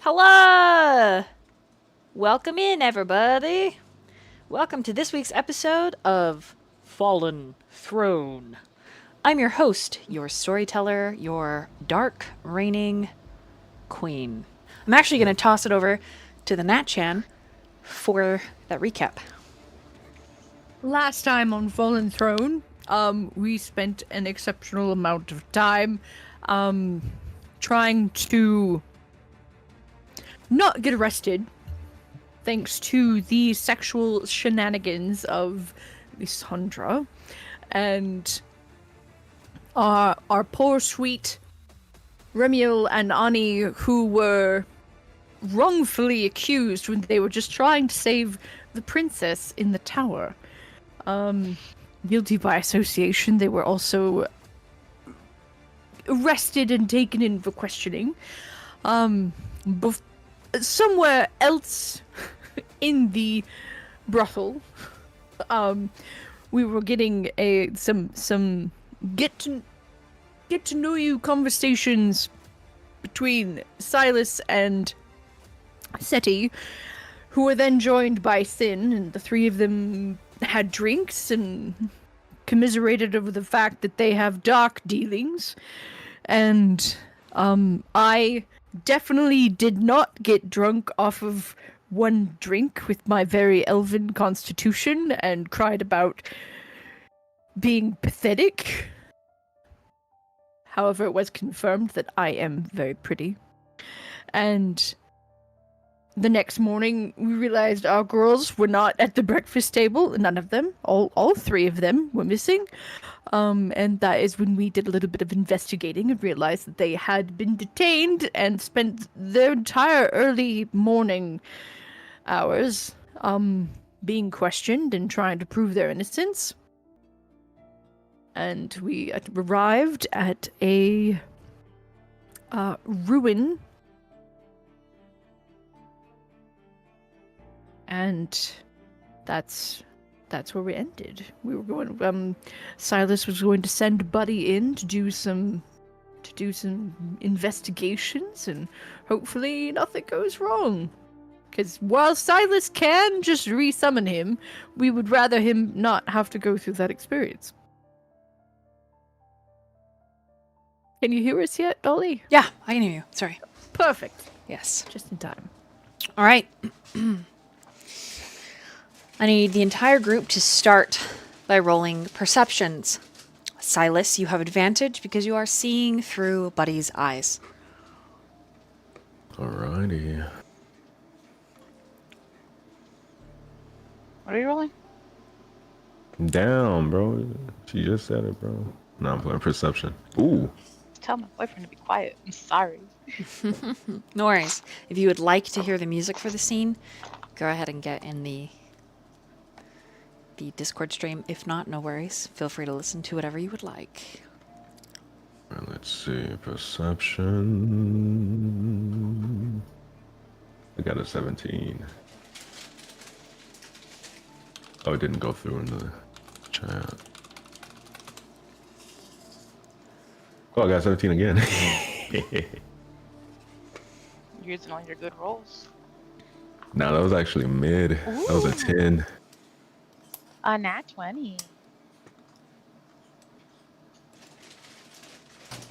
Hello! Welcome in, everybody. Welcome to this week's episode of Fallen Throne. I'm your host, your storyteller, your dark reigning queen. I'm actually going to toss it over to TheNatchan for that recap. Last time on Fallen Throne, we spent an exceptional amount of time, trying to not get arrested, thanks to the sexual shenanigans of Lysandra, and our poor sweet Remiel and Ani, who were wrongfully accused when they were just trying to save the princess in the tower. Guilty by association. They were also arrested and taken in for questioning. Somewhere else in the brothel, we were getting some get to know you conversations between Sylas and Seti, who were then joined by Sin, and the three of them had drinks and commiserated over the fact that they have dark dealings. And I definitely did not get drunk off of one drink with my very elven constitution and cried about being pathetic. However, it was confirmed that I am very pretty. And the next morning, we realized our girls were not at the breakfast table. None of them. All three of them were missing. And that is when we did a little bit of investigating and realized that they had been detained and spent their entire early morning hours being questioned and trying to prove their innocence. And we arrived at a ruin. And that's where we ended. We were going. Sylas was going to send Buddy in to do some investigations, and hopefully nothing goes wrong. Because while Sylas can just resummon him, we would rather him not have to go through that experience. Can you hear us yet, Dolly? Yeah, I can hear you. Sorry. Perfect. Yes. Just in time. All right. I need the entire group to start by rolling perceptions. Sylas, you have advantage because you are seeing through Buddy's eyes. Alrighty. What are you rolling? Down, bro. She just said it, bro. No, I'm playing perception. Ooh. Tell my boyfriend to be quiet. I'm sorry. No worries. If you would like to hear the music for the scene, go ahead and get in the Discord stream. If not, no worries. Feel free to listen to whatever you would like. Alright, let's see. Perception. I got a 17. Oh, it didn't go through in the chat. Oh, I got 17 again. You're using all your good rolls. No, that was actually mid. That was a 10. A nat 20.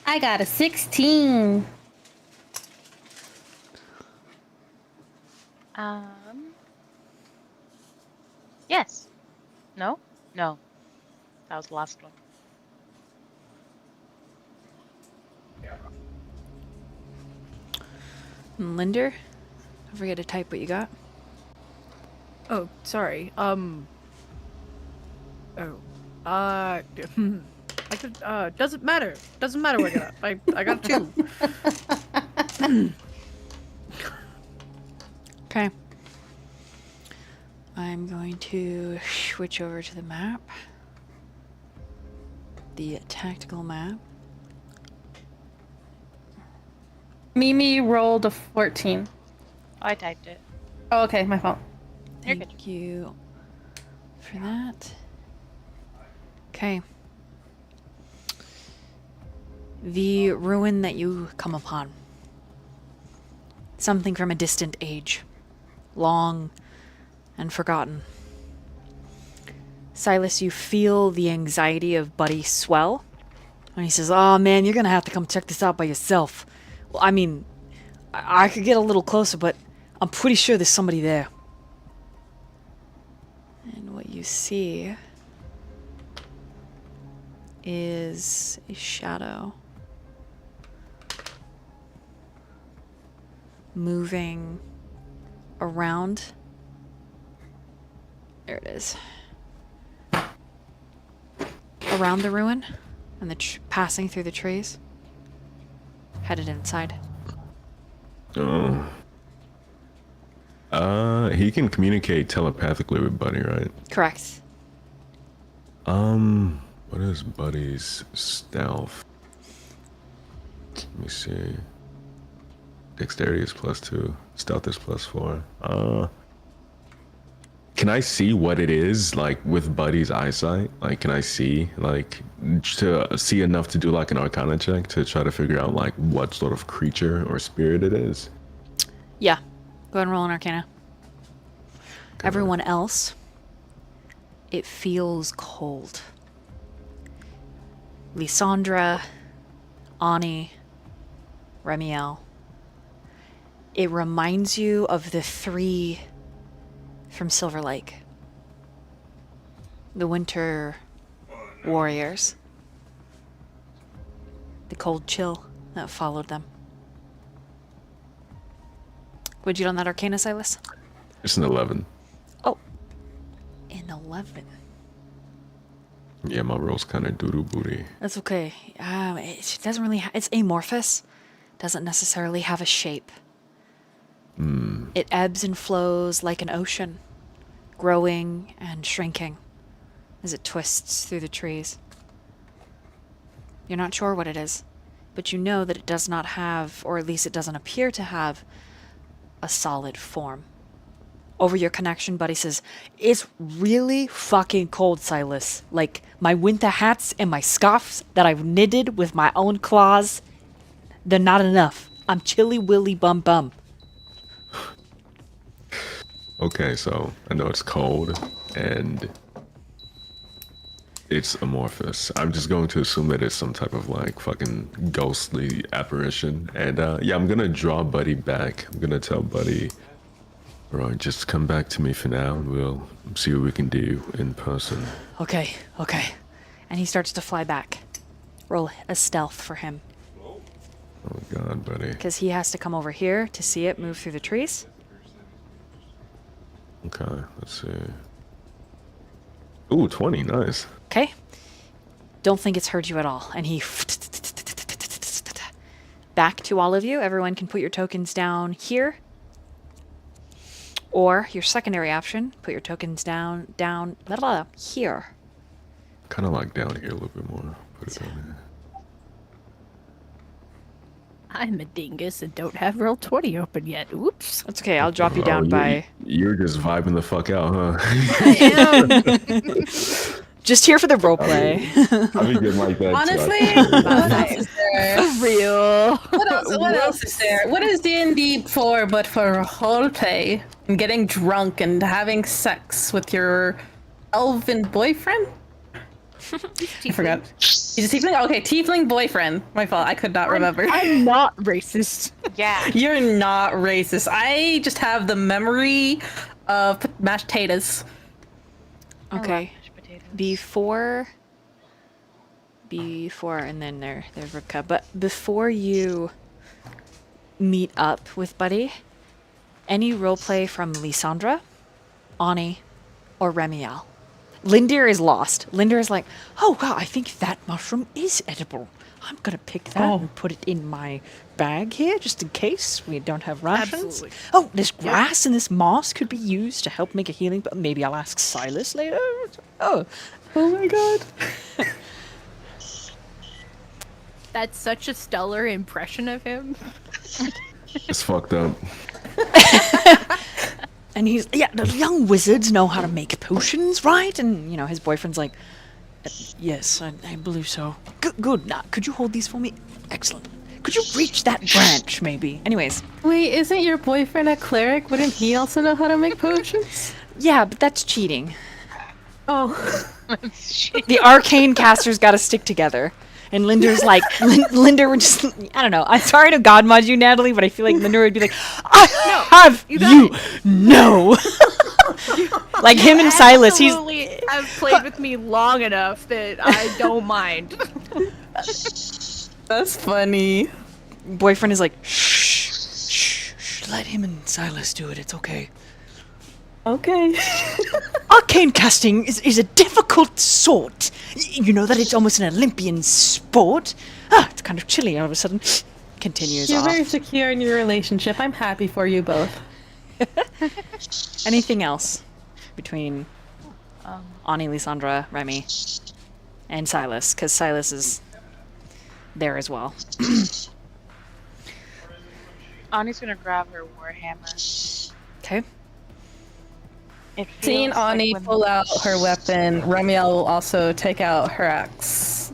I got a 16. Yes. No? No. That was the last one. Lynd'ir, don't forget to type what you got. Oh, sorry. I could, doesn't matter. Doesn't matter what I got. I got 2. Okay. I'm going to switch over to the map. The tactical map. Mimi rolled a 14. I typed it. Oh, okay, my fault. You're good. Thank you for that. Okay. The ruin that you come upon. Something from a distant age. Long and forgotten. Sylas, you feel the anxiety of Buddy swell. And he says, "Oh man, you're gonna have to come check this out by yourself." Well, I mean, I could get a little closer, but I'm pretty sure there's somebody there. And what you see is a shadow moving around. There it is. Around the ruin and passing through the trees. Headed inside. Oh. He can communicate telepathically with Buddy, right? Correct. What is Buddy's stealth? Let me see. Dexterity is +2. Stealth is +4. Can I see what it is, like, with Buddy's eyesight? Like, can I see, like, to see enough to do, like, an Arcana check to try to figure out, like, what sort of creature or spirit it is? Yeah. Go ahead and roll an Arcana. Okay. Everyone else, it feels cold. Lysandra, Ani, Remiel. It reminds you of the 3 from Silver Lake. The winter warriors. The cold chill that followed them. What'd you get on that Arcana, Sylas? It's an 11. Oh, an 11. Yeah, my roll's kind of doo-doo booty. That's okay. It doesn't really. It's amorphous. Doesn't necessarily have a shape. It ebbs and flows like an ocean, growing and shrinking as it twists through the trees. You're not sure what it is, but you know that it does not have, or at least it doesn't appear to have, a solid form. Over your connection, Buddy says, "It's really fucking cold, Sylas. Like, my winter hats and my scarves that I've knitted with my own claws, they're not enough. I'm chilly willy bum bum." Okay, so I know it's cold and it's amorphous. I'm just going to assume that it's some type of like fucking ghostly apparition. And yeah, I'm gonna draw Buddy back. I'm gonna tell Buddy, alright, just come back to me for now and we'll see what we can do in person. Okay. And he starts to fly back. Roll a stealth for him, Oh god, Buddy. because he has to come over here to see it move through the trees. Okay, let's see. Ooh, 20, nice. Okay. Don't think it's heard you at all. And he back to all of you. Everyone can put your tokens down here. Or your secondary option, put your tokens down blah, blah, blah, here. Kind of like down here a little bit more. Put it down here. I'm a dingus and don't have roll 20 open yet. Oops. That's okay. I'll drop you down Oh, by. You're just vibing the fuck out, huh? Just here for the roleplay. I be getting like that. Honestly, too. what else is there? Real. What else is there? What is D&D for but for roleplay and getting drunk and having sex with your elven boyfriend? I forgot. He's a tiefling? Okay, tiefling boyfriend. My fault. I could not remember. I'm not racist. Yeah. You're not racist. I just have the memory of mashed potatoes. Okay. Mashed potatoes. Before, and then there's Rivka. But before you meet up with Buddy, any roleplay from Lysandra, Ani, or Remiel. Lynd'ir is lost. Lynd'ir is like, "Oh wow, I think that mushroom is edible. I'm gonna pick that and put it in my bag here, just in case we don't have rations. Absolutely. Oh, this grass and this moss could be used to help make a healing, but maybe I'll ask Sylas later." Oh my god. That's such a stellar impression of him. It's fucked up. And he's, "Yeah, the young wizards know how to make potions, right?" And, you know, his boyfriend's like, "Yes, I believe so. Good. Now, could you hold these for me? Excellent. Could you reach that branch, maybe? Anyways, Wait, isn't your boyfriend a cleric? Wouldn't he also know how to make potions? yeah, but that's cheating. Oh. The arcane casters got to stick together. And Lynd'ir's like, Lynd'ir would just, I don't know. I'm sorry to God mod you, Natalie, but I feel like Lynd'ir would be like, I have you no. Like him and Sylas, he's. Absolutely have played with me long enough that I don't mind. That's funny. Boyfriend is like, shh, let him and Sylas do it. It's okay. Okay. Arcane casting is a difficult sort. You know that it's almost an Olympian sport. It's kind of chilly all of a sudden. Continues You're off. very secure in your relationship. I'm happy for you both. Anything else between Ani, Lysandra, Remy, and Sylas? Because Sylas is there as well. Ani's gonna grab her warhammer. Okay. It feels Seeing like Ani when- pull out her weapon, Remiel will also take out her axe.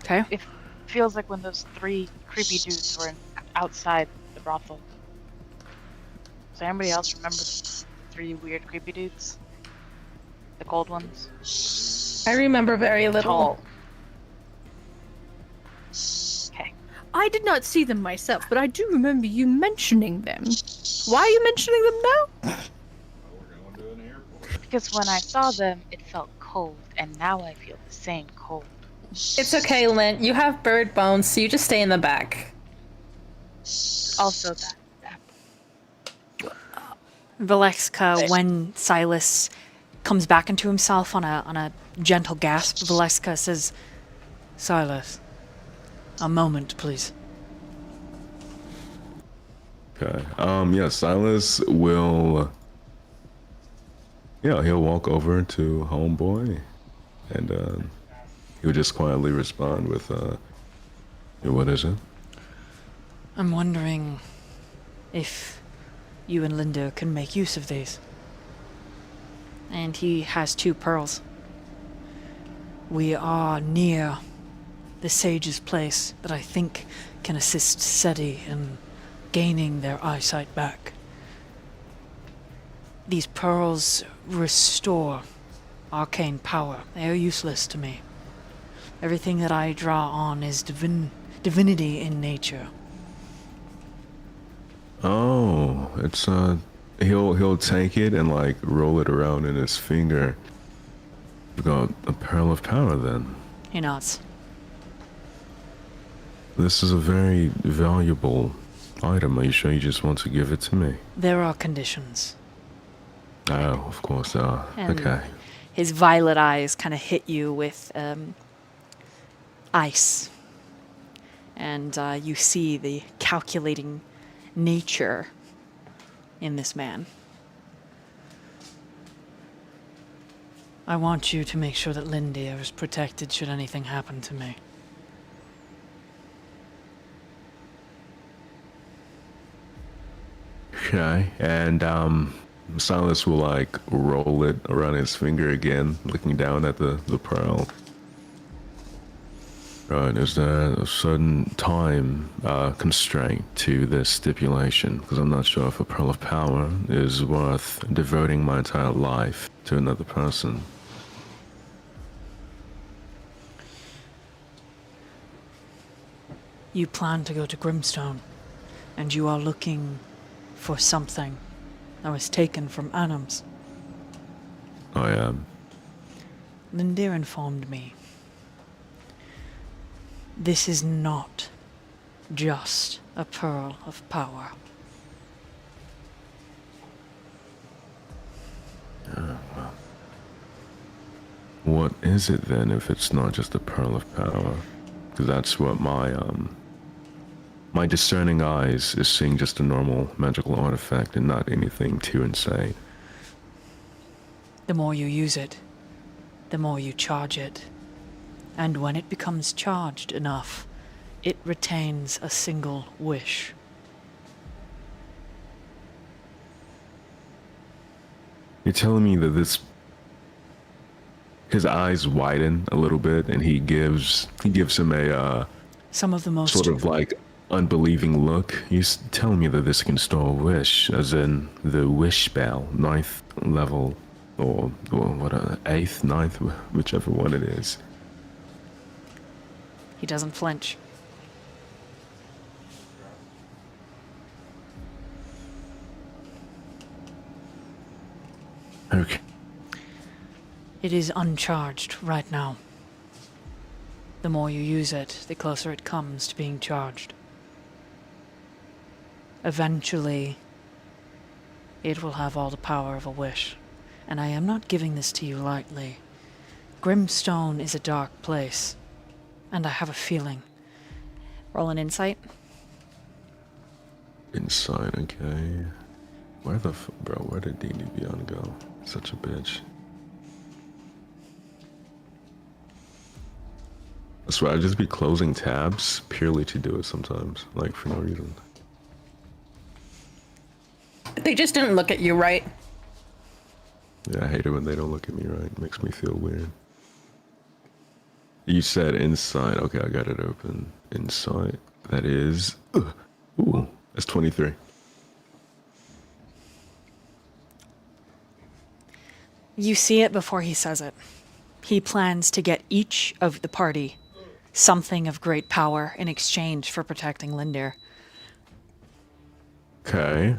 Okay. It feels like when those 3 creepy dudes were outside the brothel. Does anybody else remember the 3 weird creepy dudes? The cold ones? I remember very little. Tall. Okay. I did not see them myself, but I do remember you mentioning them. Why are you mentioning them now? Because when I saw them, it felt cold, and now I feel the same cold. It's okay, Lynn. You have bird bones, so you just stay in the back. Also that. Valeska, when Sylas comes back into himself on a gentle gasp, Valeska says, Sylas, a moment, please. Okay. Yeah, Sylas will. Yeah, he'll walk over to Homeboy, and he'll just quietly respond with, what is it? I'm wondering if you and Lynd'ir can make use of these. And he has 2 pearls. We are near the sage's place that I think can assist Seti in gaining their eyesight back. These pearls restore arcane power. They are useless to me. Everything that I draw on is divinity in nature. Oh, it's he'll take it and like roll it around in his finger. We've got a pearl of power then. He nods. This is a very valuable item. Are you sure you just want to give it to me? There are conditions. Oh, of course. And Okay. his violet eyes kind of hit you with ice. And you see the calculating nature in this man. I want you to make sure that Lynd'ir is protected should anything happen to me. Okay. And Sylas will like roll it around his finger again, looking down at the pearl. Right, is there a certain time constraint to this stipulation? Because I'm not sure if a pearl of power is worth devoting my entire life to another person. You plan to go to Grimstone, and you are looking for something that was taken from Anims. I am. Lynd'ir informed me. This is not just a pearl of power. What is it then if it's not just a pearl of power? Because that's what my discerning eyes is seeing, just a normal magical artifact and not anything too insane. The more you use it, the more you charge it. And when it becomes charged enough, it retains a single wish. You're telling me that this his eyes widen a little bit, and he gives him a Some of the most sort of like unbelieving look. He's telling me that this can store a wish, as in the wish spell, 9th level, or what, 8th, 9th, whichever one it is. He doesn't flinch. Okay. It is uncharged right now. The more you use it, the closer it comes to being charged. Eventually, it will have all the power of a wish. And I am not giving this to you lightly. Grimstone is a dark place. And I have a feeling. Roll an insight. Inside, okay. Where did D&D Beyond go? Such a bitch. I swear, I'd just be closing tabs purely to do it sometimes, like for no reason. They just didn't look at you right. Yeah, I hate it when they don't look at me right. It makes me feel weird. You said inside. Okay, I got it open. Inside. That is... Ooh, that's 23. You see it before he says it. He plans to get each of the party something of great power in exchange for protecting Lynd'ir. Okay.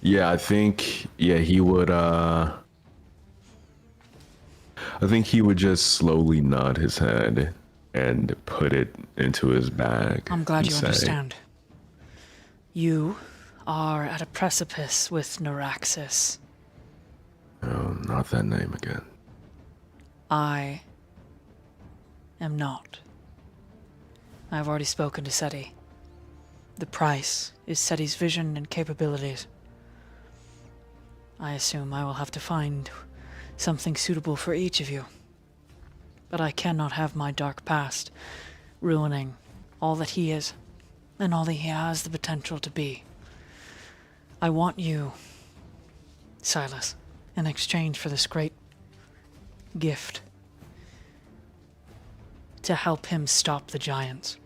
Yeah, I think he would I think he would just slowly nod his head and put it into his bag. I'm glad and you say, understand. You are at a precipice with Neuraxis. Oh, not that name again. I am not. I've already spoken to Seti. The price is Seti's vision and capabilities. I assume I will have to find something suitable for each of you. But I cannot have my dark past ruining all that he is and all that he has the potential to be. I want you, Sylas, in exchange for this great gift, to help him stop the giants.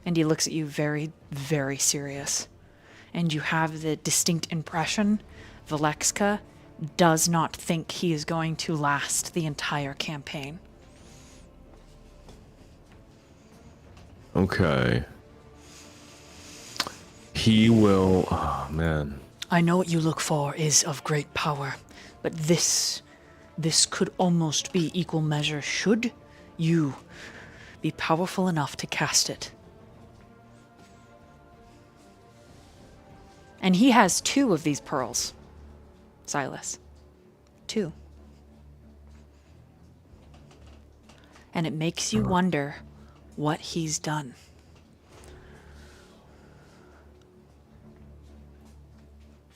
And he looks at you very, very serious. And you have the distinct impression Valexka does not think he is going to last the entire campaign. Okay. He will... Oh, man. I know what you look for is of great power, but this could almost be equal measure should you be powerful enough to cast it. And he has 2 of these pearls, Sylas. 2. And it makes you wonder what he's done.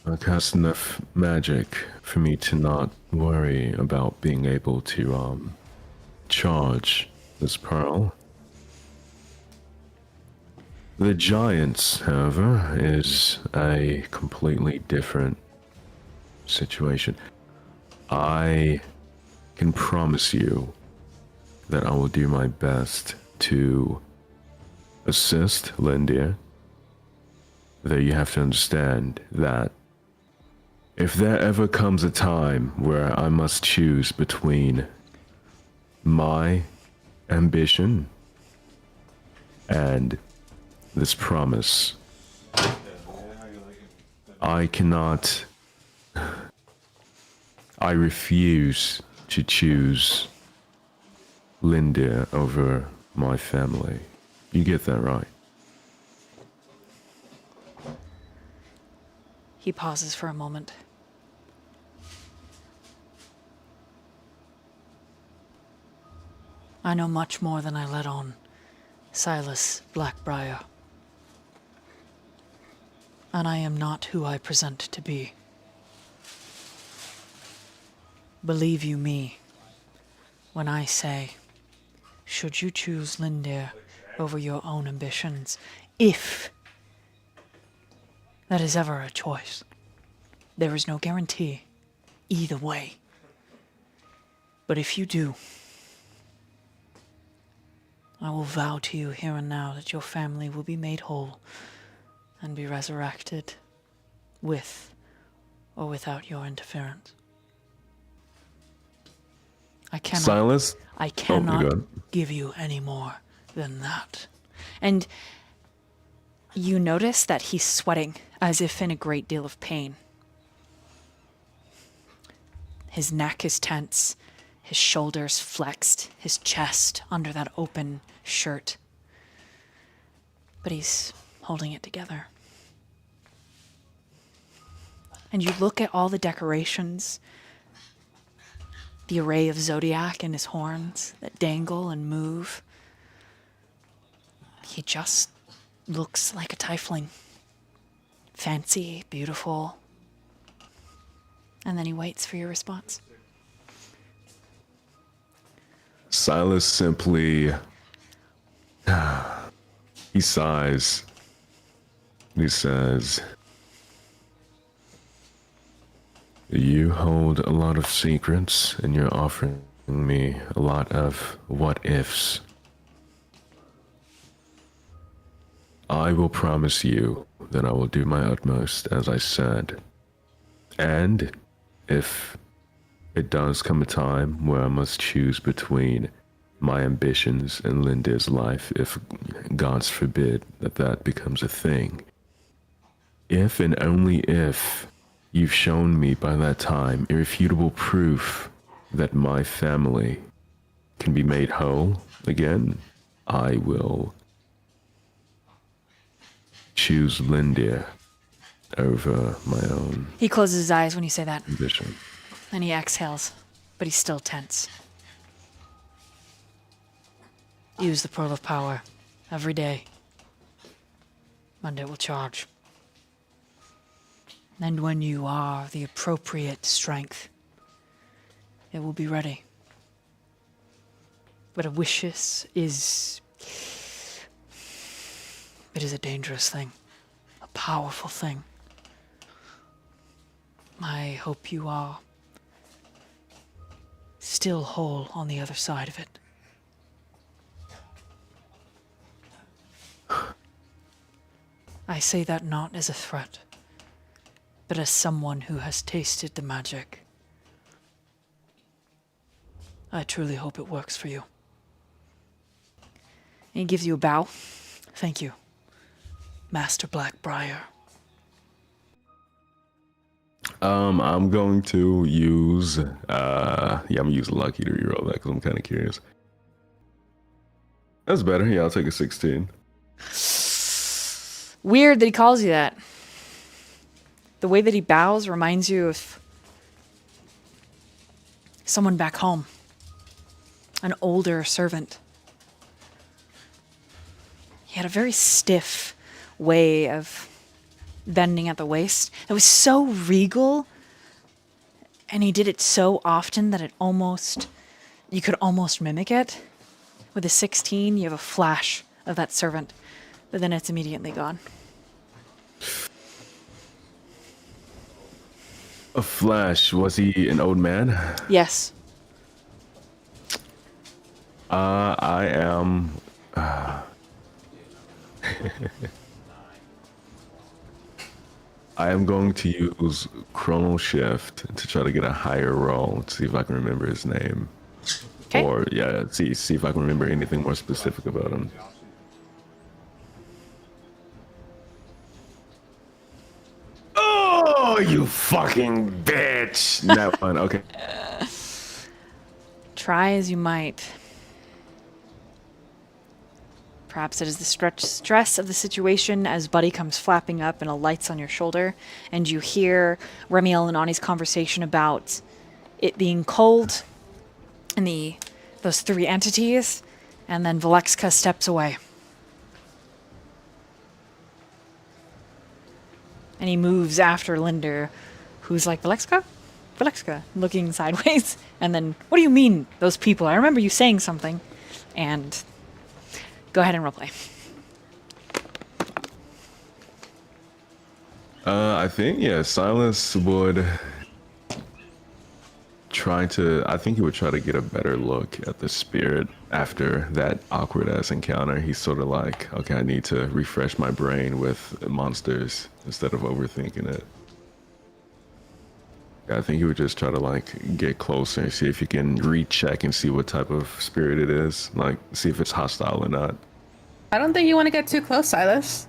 I cast enough magic for me to not worry about being able to charge this pearl. The giants, however, is a completely different situation. I can promise you that I will do my best to assist Lynd'ir, though you have to understand that if there ever comes a time where I must choose between my ambition and this promise, I cannot... I refuse to choose Lynd'ir over my family. You get that right? He pauses for a moment. I know much more than I let on, Sylas Blackbriar. And I am not who I present to be. Believe you me when I say, should you choose Lynd'ir over your own ambitions, if that is ever a choice. There is no guarantee either way. But if you do, I will vow to you here and now that your family will be made whole and be resurrected with or without your interference. I Sylas? cannot good. give you any more than that. And you notice that he's sweating as if in a great deal of pain. His neck is tense, his shoulders flexed, his chest under that open shirt. But he's holding it together. And you look at all the decorations, the array of zodiac in his horns that dangle and move. He just looks like a tiefling. Fancy, beautiful. And then he waits for your response. Sylas simply... he sighs. He says, you hold a lot of secrets, and you're offering me a lot of what-ifs. I will promise you that I will do my utmost, as I said. And if it does come a time where I must choose between my ambitions and Lynd'ir's life, if gods forbid that becomes a thing, if and only if you've shown me by that time irrefutable proof that my family can be made whole again, I will choose Lynd'ir over my own He closes his eyes when you say that, ambition. and he exhales, but he's still tense. Use the pearl of power every day, and it will charge. And when you are the appropriate strength, it will be ready. But a wishes is... it is a dangerous thing, a powerful thing. I hope you are still whole on the other side of it. I say that not as a threat, but as someone who has tasted the magic. I truly hope it works for you. And he gives you a bow. Thank you, Master Blackbriar. I'm going to use, I'm gonna use Lucky to reroll that because I'm kind of curious. That's better. Yeah, I'll take a 16. Weird that he calls you that. The way that he bows reminds you of someone back home. An older servant. He had a very stiff way of bending at the waist. It was so regal, and he did it so often that you could almost mimic it. With a 16, you have a flash of that servant, but then it's immediately gone. A flash. Was he an old man? Yes. I am... I am going to use Chrono Shift to try to get a higher roll to see if I can remember his name. Okay. Or, yeah, see if I can remember anything more specific about him. Oh, you fucking bitch! That one, okay. Try as you might. Perhaps it is the stress of the situation as Buddy comes flapping up and alights on your shoulder, and you hear Remiel and Ani's conversation about it being cold and those three entities, and then Valexka steps away. And he moves after Lynd'ir, who's like, Valexka? Valexka, looking sideways. And then, what do you mean, those people? I remember you saying something. And go ahead and roleplay. I think, yeah, Sylas would I think he would try to get a better look at the spirit after that awkward ass encounter. He's sort of like, okay, I need to refresh my brain with monsters instead of overthinking it. I think he would just try to like get closer and see if he can recheck and see what type of spirit it is. Like, see if it's hostile or not. I don't think you want to get too close, Sylas.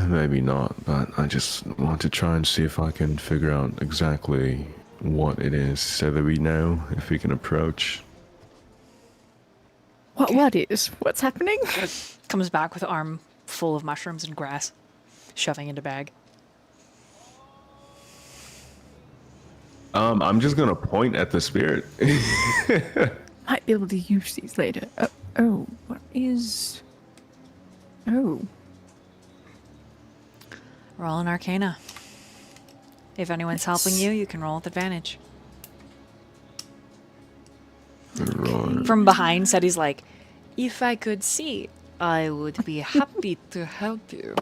Maybe not, but I just want to try and see if I can figure out exactly what it is so that we know if we can approach. What is? What's happening? Comes back with an arm full of mushrooms and grass, shoving into bag. I'm just gonna point at the spirit. Might be able to use these later. What is... Oh. Roll an Arcana. If anyone's helping you, you can roll with advantage. Roar. From behind, Seti's like, if I could see, I would be happy to help you.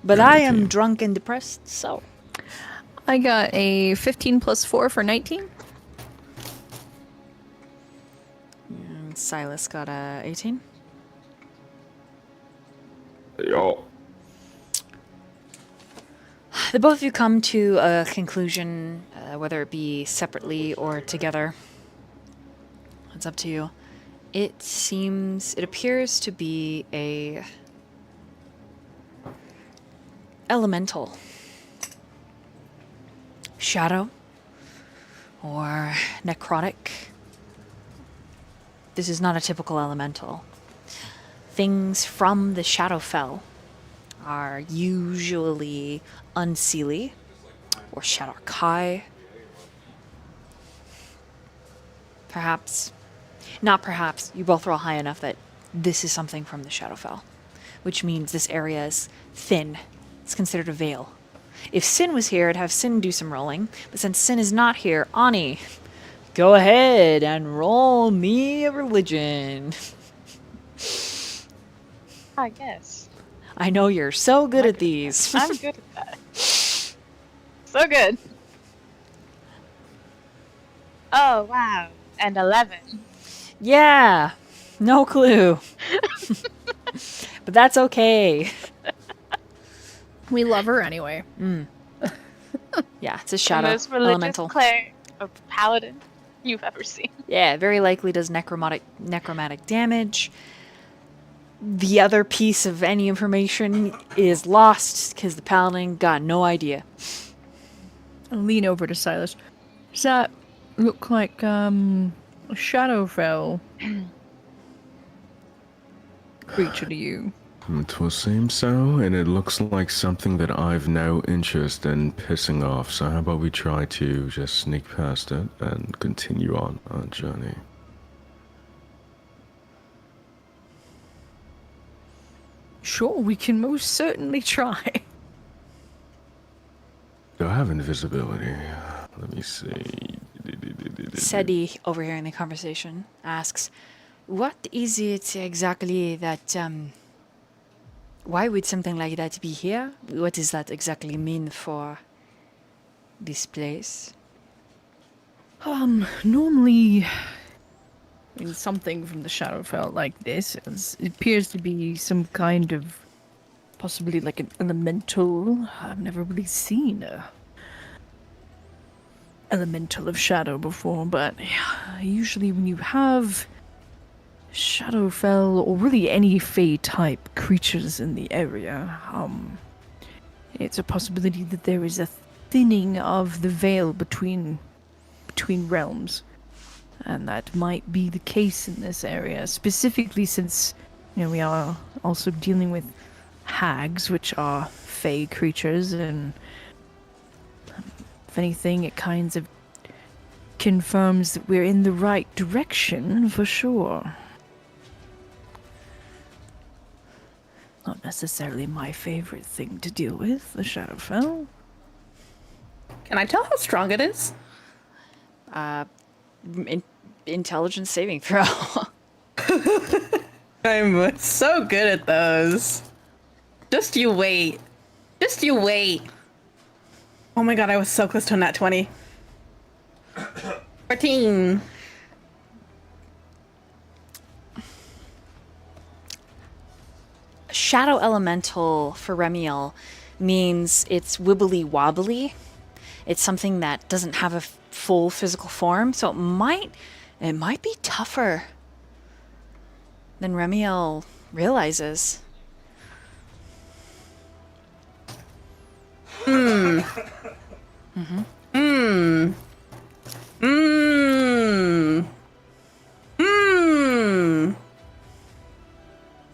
But I am drunk and depressed, so... I got a 15 plus 4 for 19. And Sylas got a 18. Yo. The both of you come to a conclusion, whether it be separately or together. It's up to you. It appears to be a elemental. Shadow. Or necrotic. This is not a typical elemental. Things from the Shadowfell are usually unseelie or Shadowkai. Perhaps, not perhaps, you both roll high enough that this is something from the Shadowfell, which means this area is thin. It's considered a veil. If Sin was here, I'd have Sin do some rolling, but since Sin is not here, Ani, go ahead and roll me a religion. I guess. I know you're so good at these. I'm good at that. So good. Oh, wow. And 11. Yeah, no clue. But that's okay. We love her anyway. Yeah, it's a The shadow most religious elemental. cleric of paladin you've ever seen. Yeah, very likely does necromantic damage. The other piece of any information is lost because the paladin got no idea. I'll lean over to Sylas. Does that look like a Shadowfell creature to you? It will seem so, and it looks like something that I've no interest in pissing off, so how about we try to just sneak past it and continue on our journey. Sure, we can most certainly try. Do I have invisibility? Let me see. Seti, overhearing the conversation, asks, what is it exactly that, why would something like that be here? What does that exactly mean for this place? Normally, in something from the Shadowfell like this, it appears to be some kind of, possibly like an elemental. I've never really seen a elemental of shadow before, but usually when you have Shadowfell, or really any Fae-type creatures in the area, it's a possibility that there is a thinning of the veil between realms. And that might be the case in this area, specifically since, we are also dealing with hags, which are Fae creatures, and if anything, it kind of confirms that we're in the right direction, for sure. Not necessarily my favorite thing to deal with, the Shadowfell. Can I tell how strong it is? Intelligence saving throw. I'm so good at those. Just you wait. Just you wait. Oh my god, I was so close to a nat 20. 14. Shadow elemental for Remiel means it's wibbly wobbly. It's something that doesn't have a full physical form, so it might be tougher than Remiel realizes.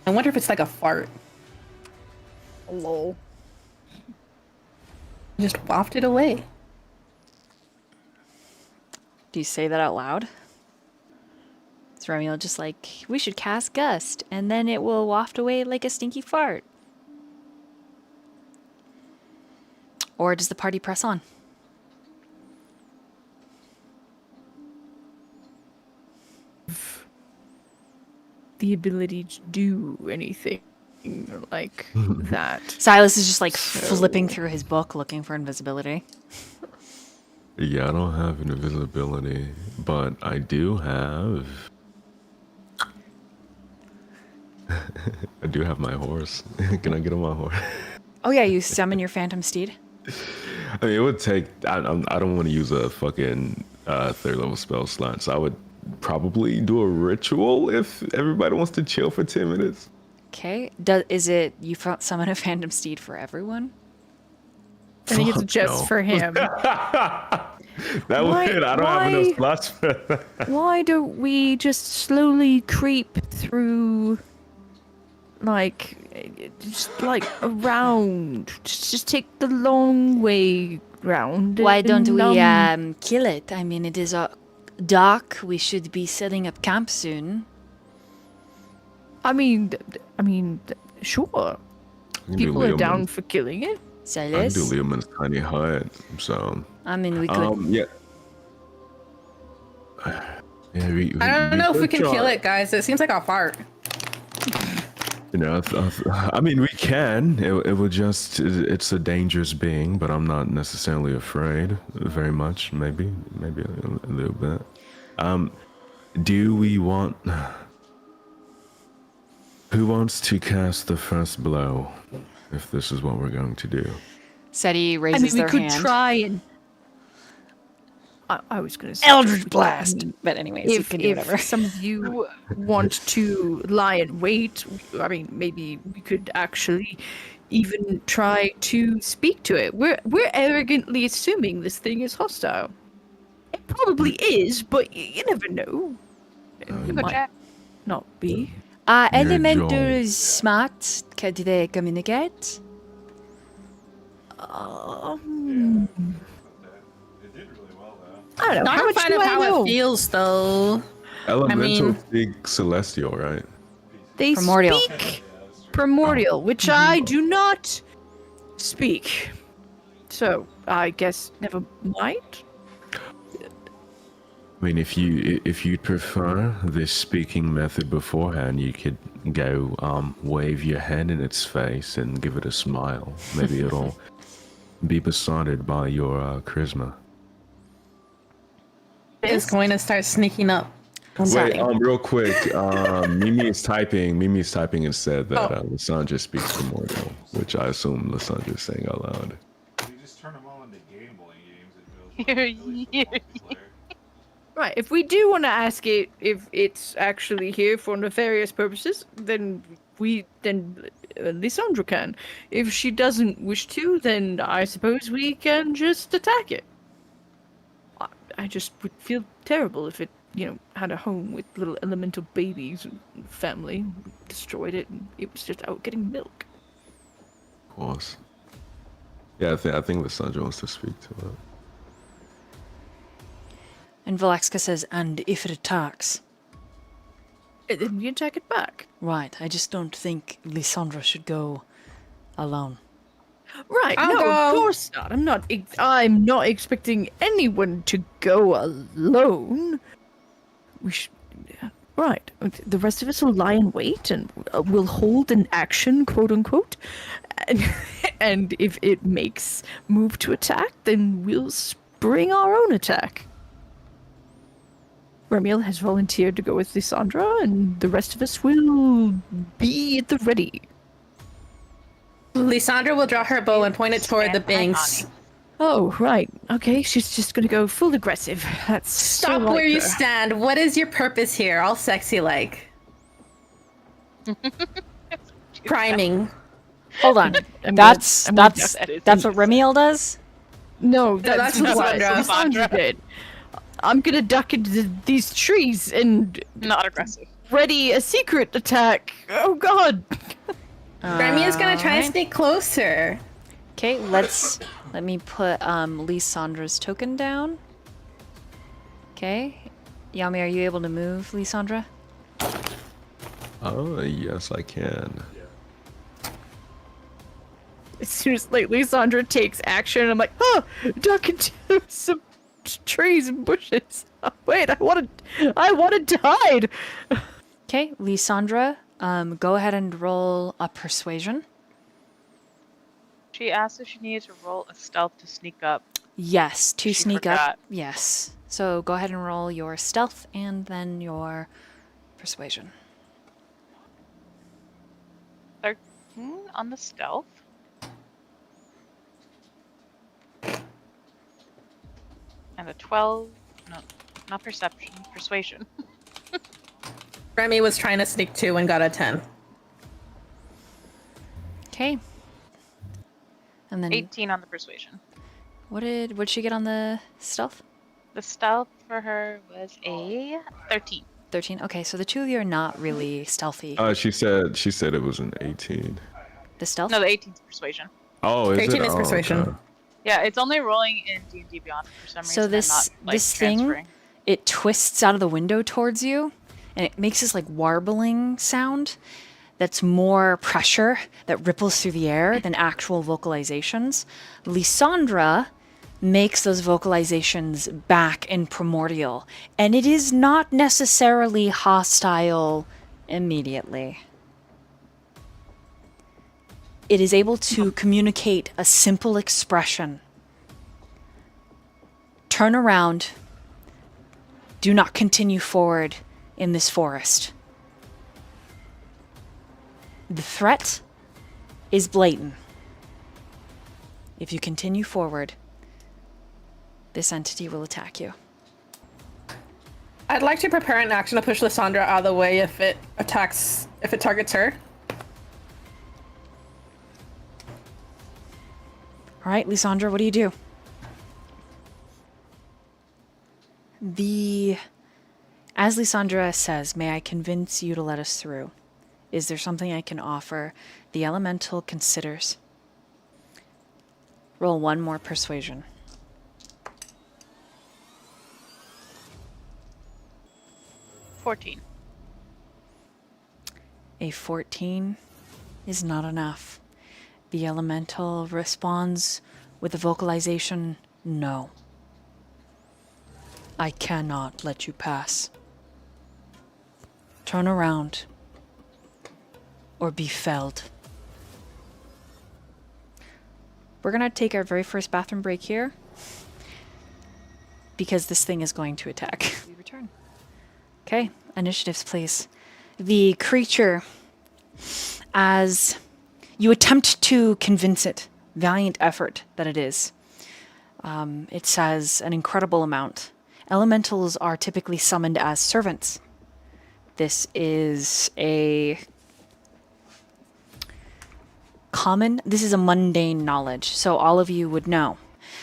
I wonder if it's like a fart. Lol. Just wafted away. Do you say that out loud? Is Remiel just like, we should cast Gust, and then it will waft away like a stinky fart? Or does the party press on? The ability to do anything like that. Sylas is just like flipping through his book looking for invisibility. Yeah, I don't have an invisibility, but I do have. I do have my horse. Can I get on my horse? Oh yeah, you summon your phantom steed. I mean, it would take. I don't want to use a fucking third level spell slot, so I would probably do a ritual if everybody wants to chill for 10 minutes. Okay. Is it you summon a phantom steed for everyone? I think it's Fuck just no. for him. That Why- would. I don't have why- enough slots for that. Why don't we just slowly creep through, like, just like around? Just take the long way round. Why don't and, we kill it? I mean, it is dark. We should be setting up camp soon. I mean, sure. People are down for killing it. I can do Sylas? Leomund's tiny hut, so. I mean, we could. Yeah. Yeah, I don't know if we can try. kill it, guys. It seems like a fart. You know, I mean, we can. It would just. It's a dangerous being, but I'm not necessarily afraid very much. Maybe a little bit. Do we want? Who wants to cast the first blow? If this is what we're going to do. Seti I raises mean, we their could hand. try and. I was gonna say Eldritch I Blast. mean, But anyways, you can do whatever. if some of you want to lie in wait, I mean, maybe we could actually even try to speak to it. We're arrogantly assuming this thing is hostile. It probably is, but you never know. It Good might check. not be. Are Your elementals smart? Do they communicate? I don't know. I'm How much fine do with I how know? it feels, though. Elemental mean- speak celestial, right? They Primordial. speak primordial, which I do not speak. So I guess never mind. I mean, if you'd prefer this speaking method beforehand, you could go wave your hand in its face and give it a smile. Maybe it'll be besotted by your charisma. Is going to start sneaking up. on Wait, something. real quick. Mimi is typing and said that Lysandra speaks primordial, which I assume Lysandra is saying out loud. You just turn them all into gambling games. It feels like Yeah. Slayer. Right. If we do want to ask it if it's actually here for nefarious purposes, then Lysandra can. If she doesn't wish to, then I suppose we can just attack it. I just would feel terrible if it, had a home with little elemental babies and family, destroyed it, and it was just out getting milk. Of course. Yeah, I think Lysandra wants to speak to it. And Valeska says, and if it attacks. And then we attack it back. Right, I just don't think Lysandra should go alone. Right, I'll no, go. of course not. I'm not expecting anyone to go alone. We should Right. The rest of us will lie in wait and we'll hold an action, quote unquote. And if it makes move to attack, then we'll spring our own attack. Remiel has volunteered to go with Lysandra, and the rest of us will be at the ready. Lysandra will draw her bow and point it toward the Stand by banks. Ani. Oh, right. Okay, she's just gonna go full aggressive. That's so Stop like where you her. stand. What is your purpose here? All sexy like. Priming. Hold on. I'm That's gonna that's duck that. that's what Remiel does. No, that's that's what Lysandra. Lysandra did. I'm gonna duck into these trees and Not aggressive. ready a secret attack. Oh god. Remy is gonna try and Alright. sneak closer. Okay, let me put Lysandra's token down. Okay. Yami, are you able to move, Lysandra? Oh, yes, I can. As soon as like Lysandra takes action, I'm like, duck into some trees and bushes. Wait, I wanted to hide. Okay, Lysandra, go ahead and roll a persuasion. She asked if she needed to roll a stealth to sneak up. Yes, to She sneak up. forgot. Yes. So go ahead and roll your stealth and then your persuasion. 13 on the stealth. And a 12. No, not perception. Persuasion. Remy was trying to sneak 2 and got a 10. Okay. And then 18 on the persuasion. what'd she get on the stealth? The stealth for her was a 13. 13. Okay, so the two of you are not really stealthy. She said it was an 18. The stealth? No, the 18 is persuasion. Oh, is 18 it? is Oh, persuasion. okay. Yeah, it's only rolling in D&D Beyond for some reason. So and this not, like, this thing, transferring. it twists out of the window towards you, and it makes this like warbling sound that's more pressure that ripples through the air than actual vocalizations. Lysandra makes those vocalizations back in primordial, and it is not necessarily hostile immediately. It is able to communicate a simple expression. Turn around. Do not continue forward in this forest. The threat is blatant. If you continue forward, this entity will attack you. I'd like to prepare an action to push Lysandra out of the way if it targets her. All right, Lysandra, what do you do? As Lysandra says, may I convince you to let us through? Is there something I can offer? The elemental considers. Roll one more persuasion. $14. A 14 is not enough. The elemental responds with a vocalization, no. I cannot let you pass. Turn around or be felled. We're gonna take our very first bathroom break here because this thing is going to attack. We return. Okay, initiatives, please. The creature, as you attempt to convince it, valiant effort that it is, it says an incredible amount. Elementals are typically summoned as servants. This is a mundane knowledge, so all of you would know.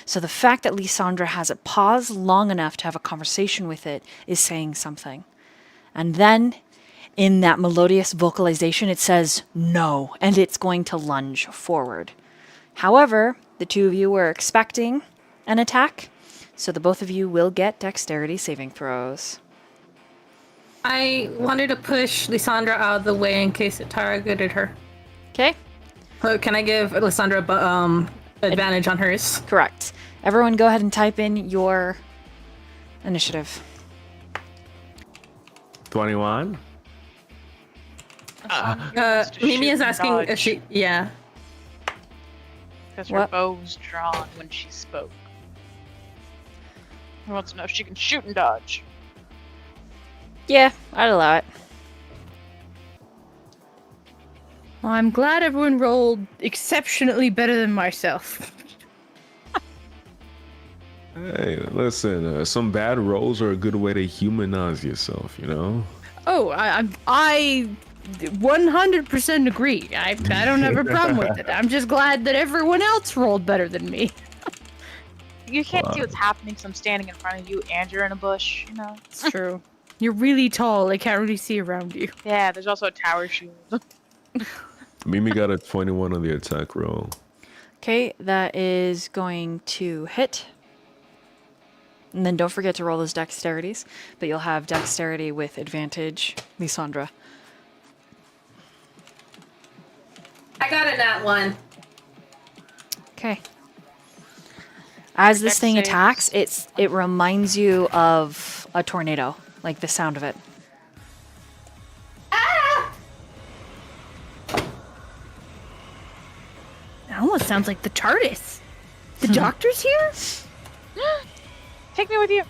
So the fact that Lysandra has it pause long enough to have a conversation with it is saying something. And then, in that melodious vocalization, it says no, and it's going to lunge forward. However, the two of you were expecting an attack, so the both of you will get dexterity saving throws. I wanted to push Lysandra out of the way in case it targeted her. Okay? Can I give Lysandra advantage on hers? Correct. Everyone go ahead and type in your initiative. 21? Mimi is asking if she. Yeah. Because her What? bow was drawn when she spoke. He wants to know if she can shoot and dodge. Yeah, I'd allow it. Well, I'm glad everyone rolled exceptionally better than myself. Hey, listen, some bad rolls are a good way to humanize yourself, you know? Oh, I 100% agree. I don't have a problem with it. I'm just glad that everyone else rolled better than me. You can't see what's happening, so I'm standing in front of you and you're in a bush, you know? It's true. You're really tall. I can't really see around you. Yeah, there's also a tower shield. Mimi got a 21 on the attack roll. Okay, that is going to hit. And then don't forget to roll those dexterities, but you'll have dexterity with advantage, Lysandra. I got a nat 1. Okay. As this Dex thing saves. attacks, it reminds you of a tornado, like the sound of it. It almost sounds like the TARDIS. The doctor's here? Take me with you.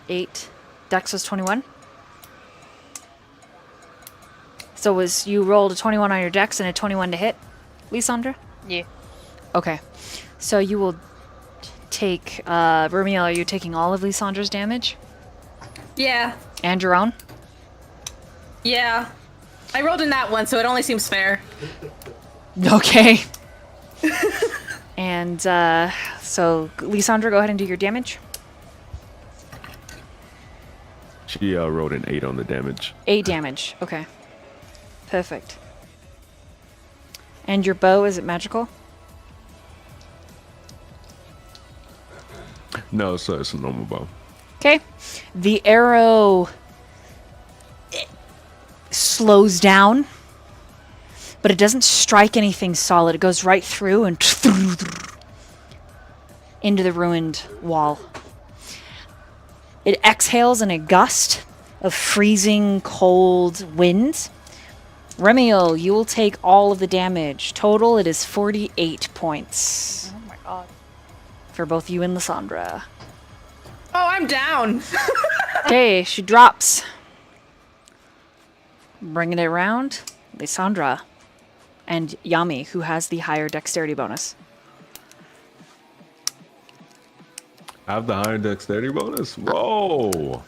8. Dex was 21. So you rolled a 21 on your dex and a 21 to hit, Lysandra? Yeah. Okay. So you will take, Remiel, are you taking all of Lysandra's damage? Yeah. And your own? Yeah. I rolled a nat 1, so it only seems fair. Okay. And, so, Lysandra, go ahead and do your damage. She rolled an 8 on the damage. 8 damage. Okay. Perfect. And your bow, is it magical? No, so it's a normal bow. Okay. The arrow slows down, but it doesn't strike anything solid. It goes right through and into the ruined wall. It exhales in a gust of freezing cold wind. Remiel, you will take all of the damage. Total, it is 48 points Oh my god. for both you and Lysandra. Oh, I'm down. Okay, she drops. Bringing it around, Lysandra and Yami, who has the higher dexterity bonus. I have the higher dexterity bonus? Whoa!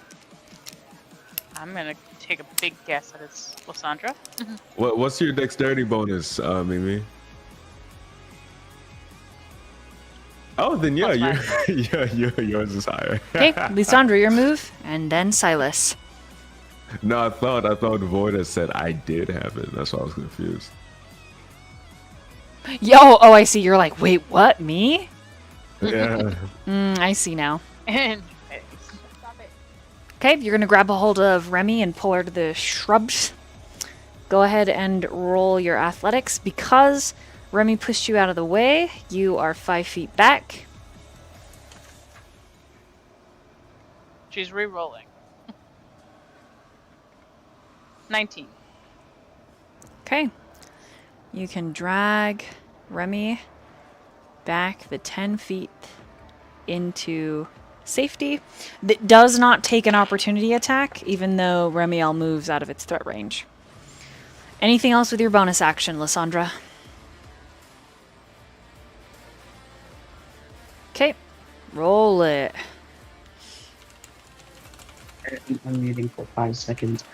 I'm gonna take a big guess that it's Lysandra. What's your dexterity bonus, Mimi? Oh, then yeah, yours is higher. Okay, Lysandra, your move, and then Sylas. No, I thought Voida said I did have it. That's why I was confused. Yo, oh, I see. You're like, wait, what? Me? Yeah. I see now. And Okay, you're gonna grab a hold of Remy and pull her to the shrubs. Go ahead and roll your athletics. Because Remy pushed you out of the way, you are 5 feet back. she's re-rolling. 19. Okay. You can drag Remy back the 10 feet into safety. That does not take an opportunity attack, even though Remiel moves out of its threat range. Anything else with your bonus action, Lysandra? Okay. Roll it. I'm muting for 5 seconds.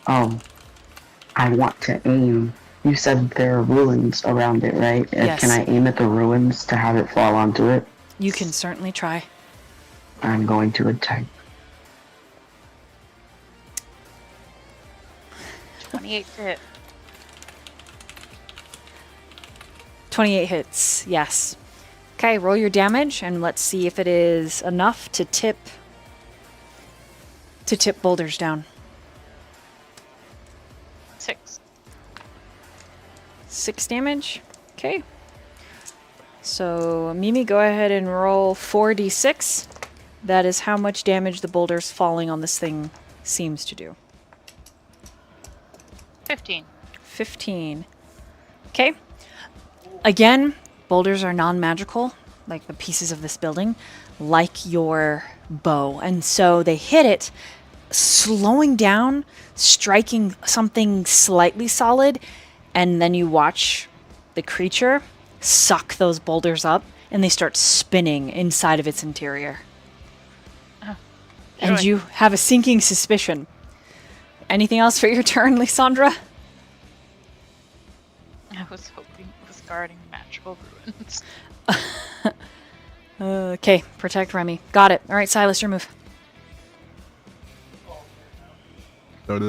I want to aim. You said there are ruins around it, right? Yes. Can I aim at the ruins to have it fall onto it? You can certainly try. I'm going to attack. 28 to hit. 28 hits, yes. Okay, roll your damage, and let's see if it is enough to tip boulders down. 6. 6 damage. Okay. So, Mimi, go ahead and roll 4d6. That is how much damage the boulders falling on this thing seems to do. 15. 15. Okay. Again, boulders are non-magical, like the pieces of this building, like your bow. And so they hit it, slowing down, striking something slightly solid, and then you watch the creature suck those boulders up, and they start spinning inside of its interior. And Joy. you have a sinking suspicion. Anything else for your turn, Lysandra? I was hoping it was guarding magical ruins. Okay, protect Remy. Got it. All right, Sylas, your move. Let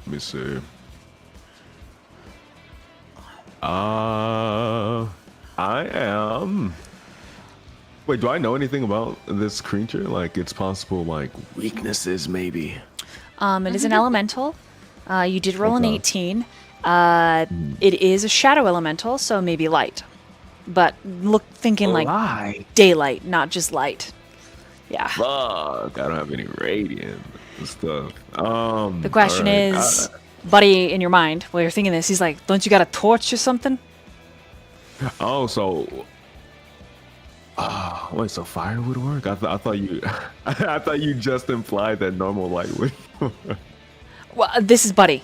me see. I am. Wait, do I know anything about this creature? Like, its possible like weaknesses, maybe. It is an elemental. You did roll an Okay. 18. It is a shadow elemental, so maybe light. But thinking like Lie. daylight, not just light. Yeah. Fuck, I don't have any radiant stuff. The question alright, is, buddy, in your mind, while you're thinking this, he's like, don't you got a torch or something? oh, so. Wait, so fire would work? I thought you, I thought you just implied that normal light would. Well, this is Buddy.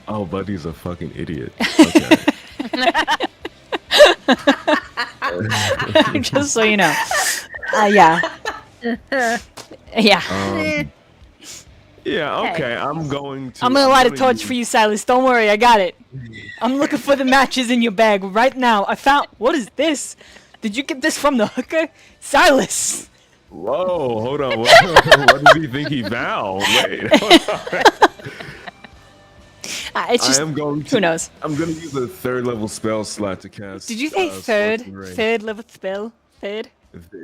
Oh, Buddy's a fucking idiot. Okay. Just so you know. Yeah. Yeah. Yeah. Okay. I'm going to. I'm gonna light a torch use- for you, Sylas. Don't worry, I got it. I'm looking for the matches in your bag right now. I found. What is this? Did you get this from the hooker, Sylas? Whoa! Hold on. What does he think he found? Wait. Hold on. It's just. I am going to. Who knows? I'm gonna use a third level spell slot to cast. Did you say third? Scorching Ray. Third level spell? Third?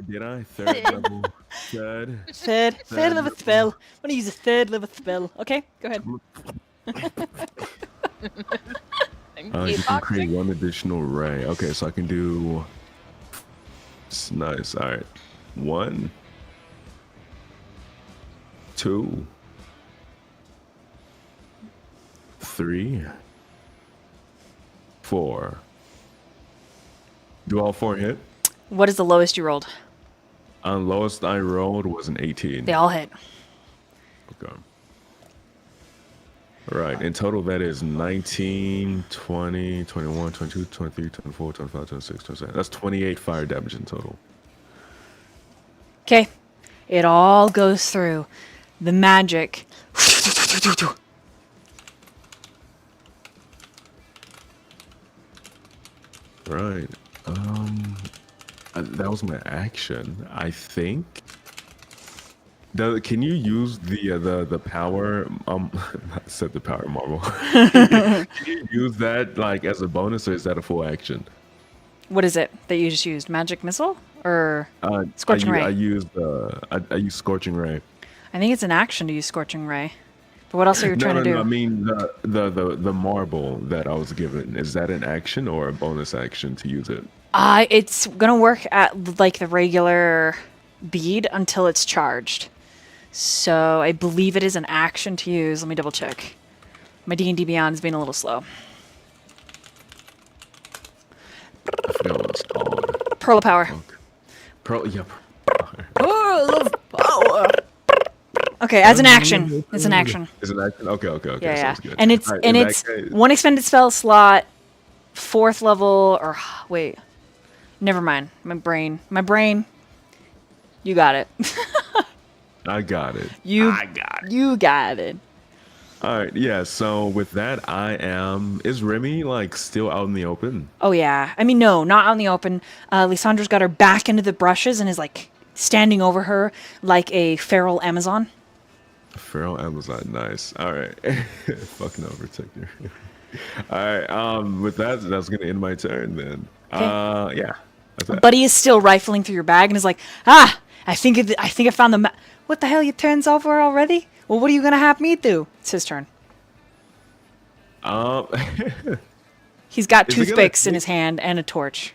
Did I? Third level. Third. Third level spell. I'm gonna use a third level spell. Okay, go ahead. You can create one additional ray. Okay, so I can do. Nice. All right. 1, 2, 3, 4. Do all 4 hit? What is the lowest you rolled? Lowest I rolled was an 18. They all hit. Okay. All right. In total, that is 19, 20, 21, 22, 23, 24, 25, 26, 27. That's 28 fire damage in total. Okay. It all goes through. The magic. Right. That was my action. I think. Can you use the power? I said the power marble. Can you use that like as a bonus, or is that a full action? What is it that you just used? Magic missile or scorching ray? I used scorching ray. I think it's an action to use scorching ray. But what else are you trying to do? No, I mean the marble that I was given. Is that an action or a bonus action to use it? It's gonna work at like the regular bead until it's charged. So I believe it is an action to use. Let me double check. My D&D Beyond is being a little slow. I forgot what it's called. Pearl of Power. Pearl, yeah. Pearl of power. Okay, as an action. It's an action. Is it an action? Okay. Yeah, yeah. Sounds good. And it's Alright, and in that it's case- one expended spell slot, 4th level, or wait, never mind. My brain. You got it. I got it. You got it. You got it. All right, yeah. So with that, Is Remy like still out in the open? Oh yeah. I mean, no, not out in the open. Lysandra's got her back into the brushes and is like standing over her like a feral Amazon. Feral Amazon, nice. All right, fucking no protector. All right. With that, that's gonna end my turn then. Okay. Yeah. That's it. Buddy is still rifling through your bag and is like, I think I found the. What the hell? Your turn's over already? Well, what are you gonna have me do? It's his turn. He's got Is it gonna toothpicks in take- his hand and a torch.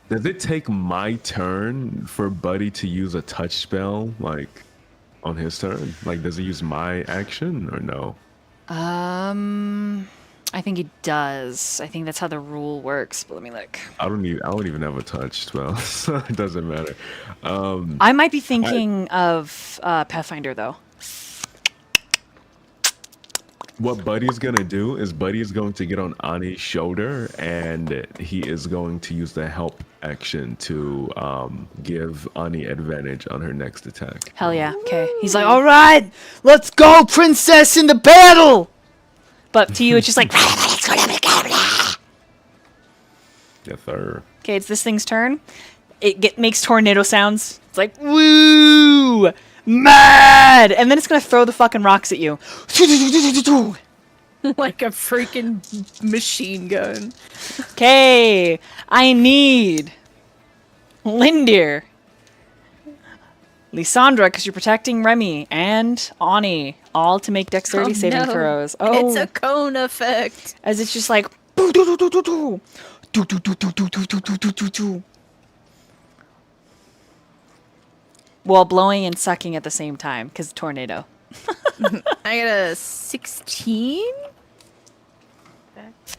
Does it take my turn for Buddy to use a touch spell, like, on his turn? Like, does he use my action or no? I think he does. I think that's how the rule works. But let me look. I don't even have a touch spell, so it doesn't matter. I might be thinking of Pathfinder though. What Buddy's gonna do is Buddy is going to get on Ani's shoulder, and he is going to use the help action to give Ani advantage on her next attack. Hell yeah. Okay. He's like, all right, let's go, princess, in the battle. But to you, it's just like, Yes, sir. okay, it's this thing's turn. It makes tornado sounds. It's like, woo, mad, and then it's gonna throw the fucking rocks at you. Like a freaking machine gun. Okay, I need Lynd'ir, Lysandra, because you're protecting Remy, and Ani, all to make dexterity saving throws. Oh, It's a cone effect. as it's just like, while blowing and sucking at the same time, because tornado. I got a 16.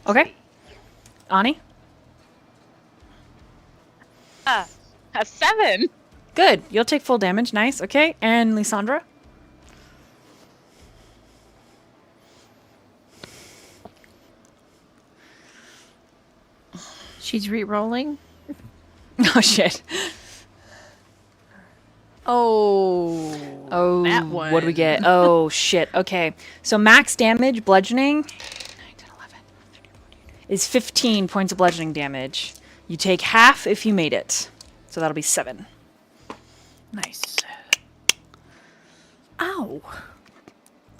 Okay, Ani, A 7. good. You'll take full damage. Nice. Okay, and Lysandra. She's re-rolling. Oh shit. Oh. Oh, That what do we one. get? Oh, shit. Okay. So max damage, bludgeoning, 9, 10, 11, 13, 14, is 15 points of bludgeoning damage. You take half if you made it. So that'll be 7. Nice. Ow.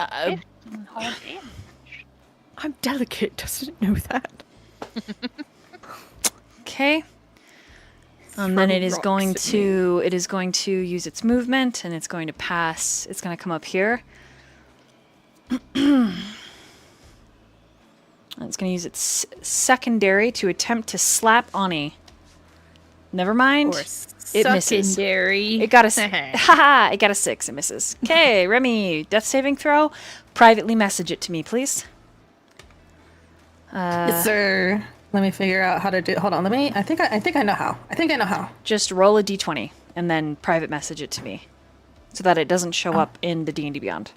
Whole damage. I'm delicate. Doesn't know that. Okay. Then it is rocks going at to use its movement, and it's going to pass. It's going to come up here. And it's going to use its secondary to attempt to slap Ani. Never mind. Or It misses. secondary. It got a haha. It got a 6. It misses. Okay, Remy, death saving throw. Privately message it to me, please. Yes, sir. Let me figure out how to do. Hold on. I think I know how. I think I know how. Just roll a d20 and then private message it to me, so that it doesn't show up in the D&D Beyond.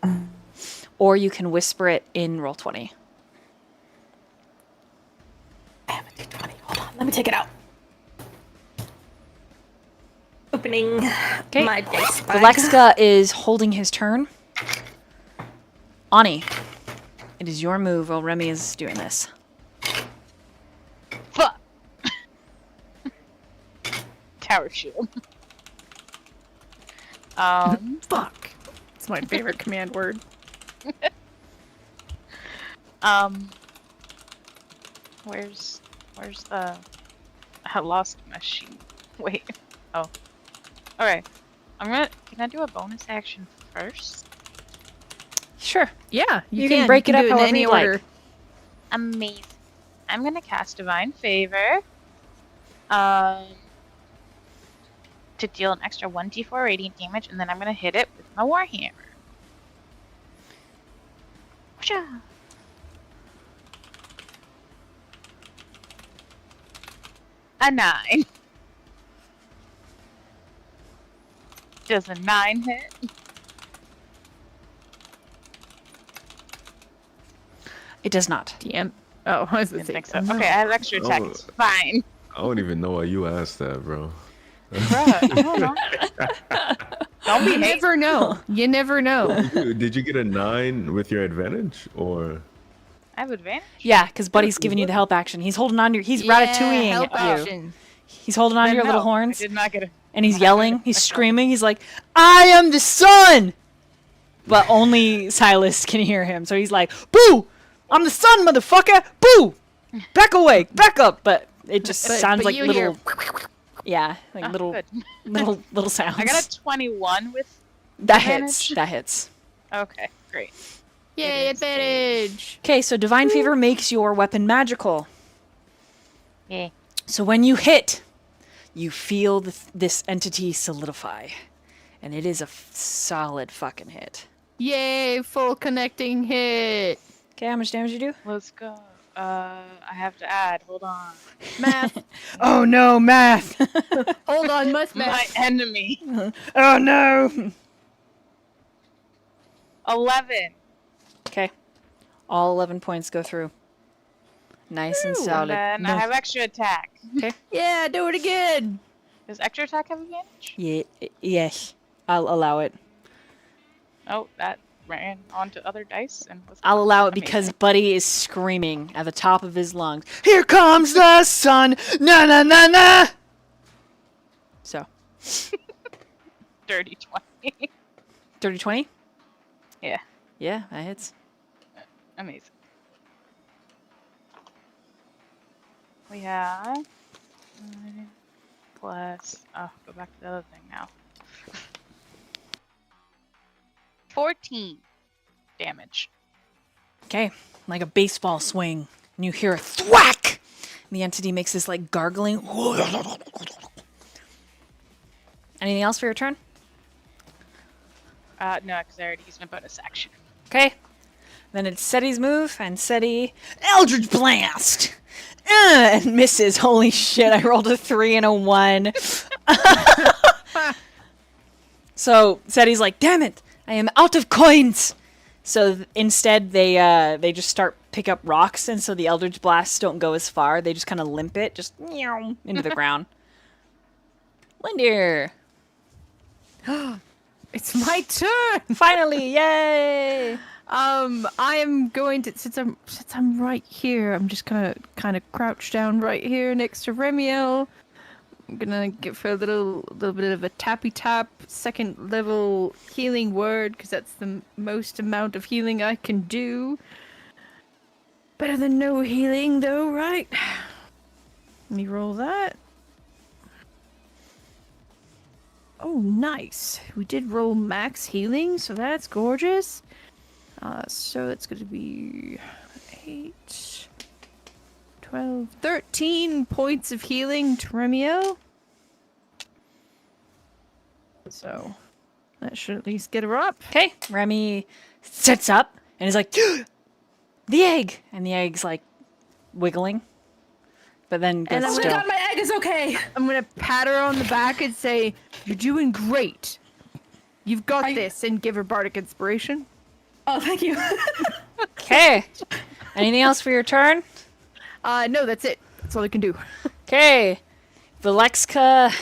Or you can whisper it in Roll20. I have a D20. Hold on. Let me take it out. Opening Okay. my dice bag. Valeska is holding his turn. Ani, it is your move while Remy is doing this. Fuck. Tower shield. Fuck. It's my favorite command word. Where's the? I lost my sheet. Wait. Oh. Okay. Can I do a bonus action first? Sure. Yeah, You can break it up do in however any you'd like. order. Amazing. I'm gonna cast Divine Favor. To deal an extra 1d4 radiant damage, and then I'm gonna hit it with my Warhammer. Whooshah. A 9. Does a 9 hit? It does not. DM. Oh, I was Didn't gonna think say. so. Okay, I have extra attack. It's fine. I don't even know why you asked that, bro. Bruh, I don't know. Don't be You hating. never know. You never know. Did you get a 9 with your advantage, or? I have advantage. Yeah, because Buddy's giving you the help action. He's holding on to your. He's ratatouilleing help at you. action. He's holding on to Then your little no, horns, I did not get a. and he's yelling. He's screaming. He's like, "I am the sun!" But only Sylas can hear him. So he's like, "Boo! I'm the sun, motherfucker! Boo! Back away! Back up!" But it just sounds like you little. hear- Yeah, like Oh, little, good. little sounds. I got a 21 with. that advantage. hits. That hits. Okay, great. Yay, It is advantage! Okay, so Divine Fever makes your weapon magical. Yeah. So when you hit, you feel this entity solidify. And it is a solid fucking hit. Yay, full connecting hit! Okay, how much damage you do? Let's go. I have to add. Hold on. Math. Oh no, math! Hold on, must My math. enemy. Oh no! 11. Okay. All 11 points go through. Nice and Woo, solid. And then I have extra attack. Yeah, do it again! Does extra attack have advantage? Yeah, yes. I'll allow it. Oh, that ran onto other dice and was. I'll allow it because Buddy is screaming at the top of his lungs. Here comes the sun! Na na na na! So, Dirty 20. 30-20? Yeah, Yeah, that hits. amazing. We have 9 plus. Oh, go back to the other thing now. 14 damage. Okay, like a baseball swing. And you hear a thwack! And the entity makes this like gargling. Anything else for your turn? No, because I already used my bonus action. Okay. Then it's Seti's move, and Seti Eldritch Blast! And misses. Holy shit, I rolled a 3 and a 1. So Seti's like, damn it, I am out of coins! So instead, they just start pick up rocks, and so the Eldritch Blasts don't go as far. They just kind of limp it, just into the ground. Lynd'ir! It's my turn! Finally, yay! I am going to since I'm right here, I'm just gonna kind of crouch down right here next to Remiel. I'm gonna give her a little bit of a tappy tap, second level healing word, because that's the most amount of healing I can do. Better than no healing, though, right? Let me roll that. Oh, nice. We did roll max healing, so that's gorgeous. So it's going to be 8, 12, 13 points of healing to Remiel. So that should at least get her up. Okay, Remy sits up and is like, the egg! And the egg's like wiggling, but then goes And I'm still. gonna, my egg is okay. I'm gonna pat her on the back and say, "You're doing great. You've got this," and give her bardic inspiration. Oh, thank you. Okay. Anything else for your turn? No, that's it. That's all I can do. Okay. Valeska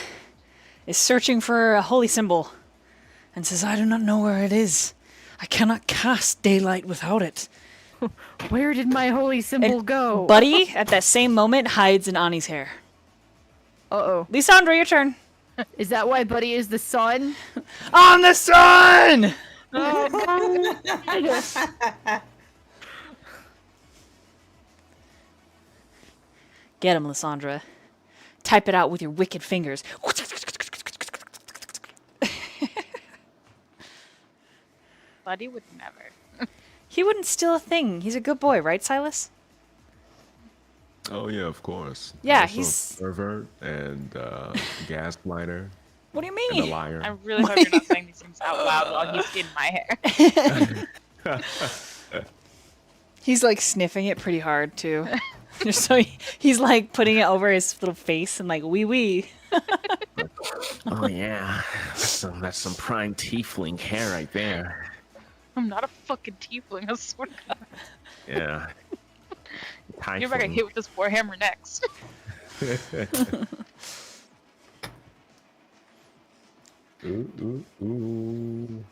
is searching for a holy symbol and says, I do not know where it is. I cannot cast daylight without it. Where did my holy symbol go? Buddy, at that same moment, hides in Ani's hair. Uh-oh. Lysandra, your turn. Is that why Buddy is the sun? On the sun! Get him, Lysandra. Type it out with your wicked fingers. Buddy would never. He wouldn't steal a thing. He's a good boy, right, Sylas? Oh yeah, of course. Yeah, Also he's- a pervert and gaslighter What do you and a mean? liar. I really hope you're not saying these things out loud while he's in my hair. He's like sniffing it pretty hard too. Just so he's like putting it over his little face and like wee wee. Oh yeah, that's some prime tiefling hair right there. I'm not a fucking tiefling, I swear to God. Yeah. You're about to get hit with this warhammer next. Ooh, ooh, ooh.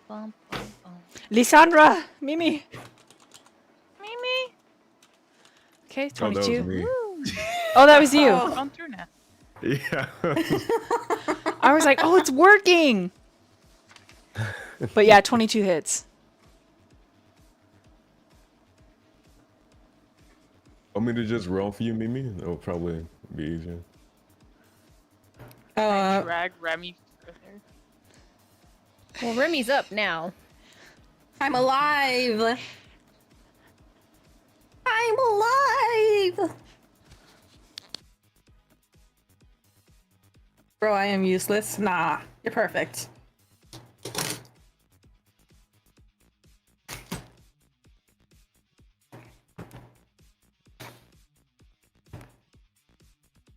Bum, bum, bum. Lysandra, Mimi. Mimi! Okay, Oh, that was 22. me. Oh, that was you. Oh, gone through now. Yeah. I was like, oh, it's working. But yeah, 22 hits. Want me to just roll for you, Mimi? It'll probably be easier. Drag Remy further. Well, Remy's up now. I'm alive! I'm alive! Bro, I am useless. Nah, you're perfect.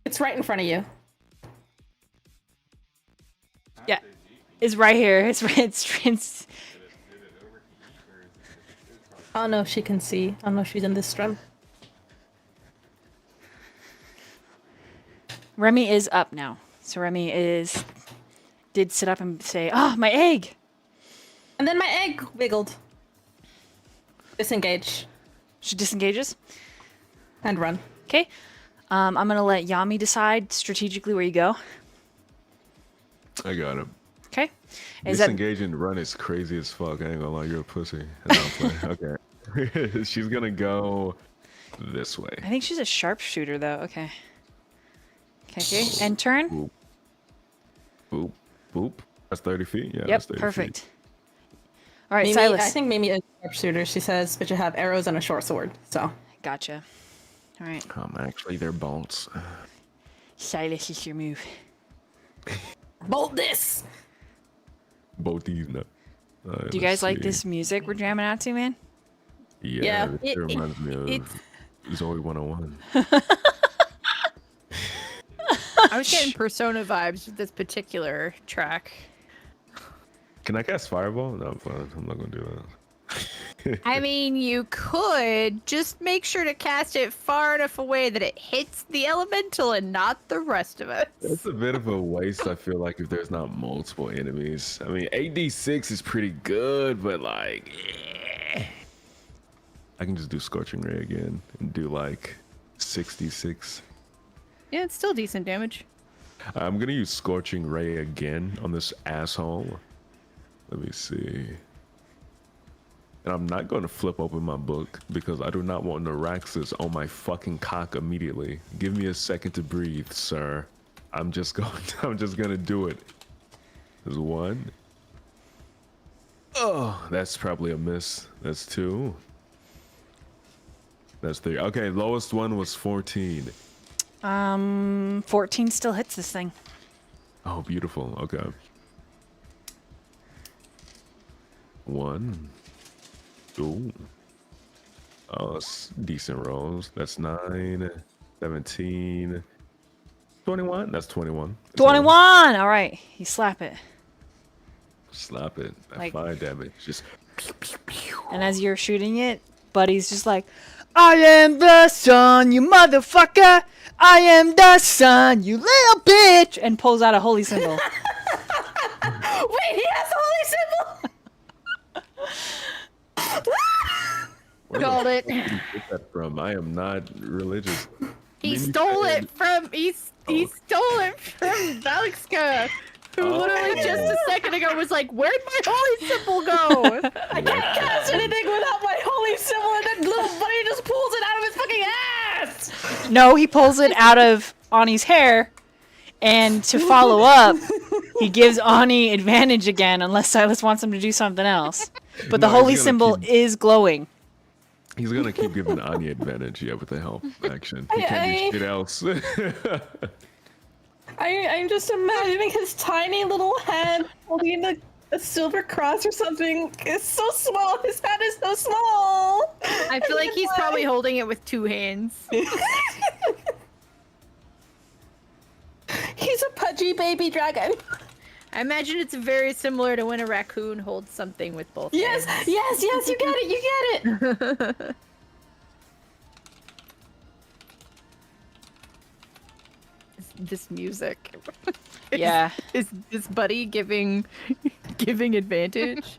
It's right in front of you. Yeah. It's right here. It's I don't know if she can see. I don't know if she's in this stream. Remy is up now. So Remy did sit up and say, "Oh, my egg." And then my egg wiggled. Disengage. She disengages. And run. Okay. I'm gonna let Yami decide strategically where you go. I got him. Okay. Is that Disengage and run is crazy as fuck. I ain't gonna lie, you're a pussy. No, I'm playing. Okay. She's gonna go this way. I think she's a sharpshooter though. Okay. Okay. End turn. Boop. Boop. Boop. That's 30 feet? Yeah, Yep. that's 30 Perfect. feet. All right, Mimi, Sylas. I think Mimi is a sharpshooter. She says, but you have arrows and a short sword. So. Gotcha. All right. Actually, they're bolts. Sylas is your move. Bolt this! Both these. No. Do you guys like this music we're jamming out to, man? Yeah, Yeah. it reminds me of Zoe 101. I was getting Persona vibes with this particular track. Can I cast Fireball? No, I'm fine. I'm not gonna do that. I mean, you could just make sure to cast it far enough away that it hits the elemental and not the rest of us. It's a bit of a waste, I feel like, if there's not multiple enemies. I mean, 8d6 is pretty good, but like, I can just do Scorching Ray again and do like 66. Yeah, it's still decent damage. I'm gonna use Scorching Ray again on this asshole. Let me see. And I'm not going to flip open my book because I do not want Neuraxis on my fucking cock immediately. Give me a second to breathe, sir. I'm just gonna do it. There's one. Oh, that's probably a miss. That's two. That's three. Okay, lowest one was 14. 14 still hits this thing. Oh, beautiful. Okay. One. Ooh. Oh, that's decent rolls. That's 9, 17, 21. That's 21. 21! All right. You slap it. Slap it. That Like- fire damage. Just. And as you're shooting it, Buddy's just like, I am the sun, you motherfucker! I am the sun, you little bitch! And pulls out a holy symbol. Wait, he has holy symbol! Called it. Where did you get that from? I am not religious. He Mimi stole said- it from he stole it from Valixka, who literally just a second ago was like, "Where'd my holy symbol go?" I can't cast anything without my holy symbol, and then little buddy just pulls it out of his fucking ass! No, he pulls it out of Ani's hair. And to follow up, he gives Ani advantage again unless Sylas wants him to do something else. But the No, he's holy gonna symbol keep- is glowing. He's gonna keep giving Anya advantage, yeah, with the help action. He can't do shit else. I'm just imagining his tiny little hand holding a silver cross or something. It's so small. His hand is so small. I feel like he's probably holding it with two hands. He's a pudgy baby dragon. I imagine it's very similar to when a raccoon holds something with both Yes, hands. yes, yes, you get it, you get it. This music. Yeah. Is this Buddy giving advantage?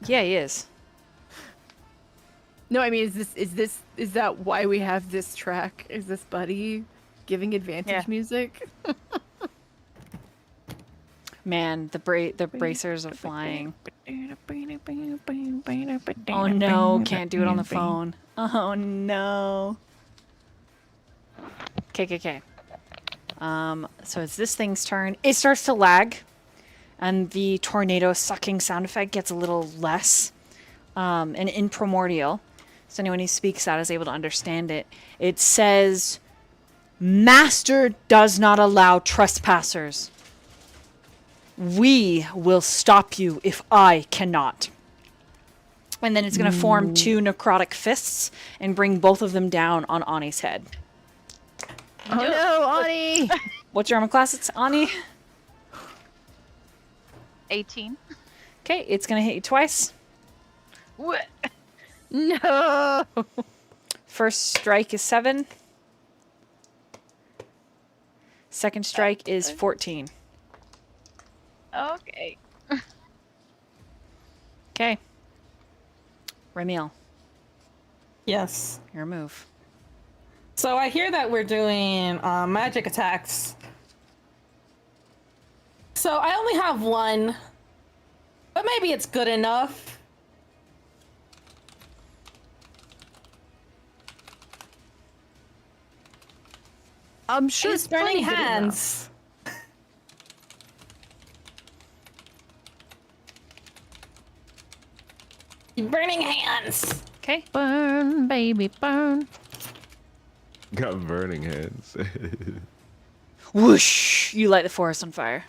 Yeah, he is. No, I mean, is that why we have this track? Is this Buddy giving advantage Yeah. music? Man, the bracers are flying. Oh no, can't do it on the phone. Oh no. Okay. So it's this thing's turn. It starts to lag, and the tornado sucking sound effect gets a little less. and in Primordial, so anyone who speaks that is able to understand it. It says, "Master does not allow trespassers. We will stop you if I cannot." And then it's going to form 2 necrotic fists and bring both of them down on Ani's head. Oh no, Ani! What's your armor class? It's Ani. 18. Okay, it's going to hit you twice. What? No! First strike is 7. Second strike is 14. Okay. Okay. Remiel, Yes. your move. So I hear that we're doing magic attacks. So I only have one, but maybe it's good enough. I'm sure It's it's burning plenty good enough. hands. Burning hands. Okay. Burn, baby, burn. Got burning hands. Whoosh! You light the forest on fire.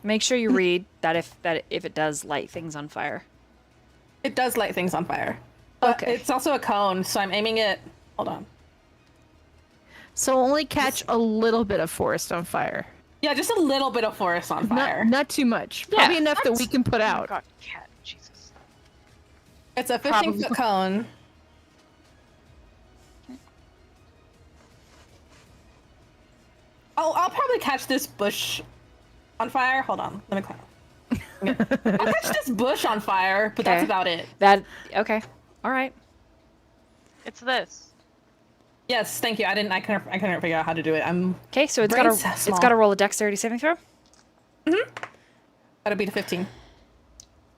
Make sure you read that if it does light things on fire. It does light things on fire. But Okay. it's also a cone, so I'm aiming it. Hold on. So only catch a little bit of forest on fire. Yeah, just a little bit of forest on fire. Not too much. Probably enough that we can put Oh my out. god, cat. Jesus. It's a 15 Probably. foot cone. I'll probably catch this bush on fire. Hold on, let me climb. I'll catch this bush on fire, but that's Okay. about it. Okay. All right. It's this. Yes, thank you. I couldn't figure out how to do it. Okay, so Brain's it's small. got to roll a dexterity saving throw. Gotta beat a 15.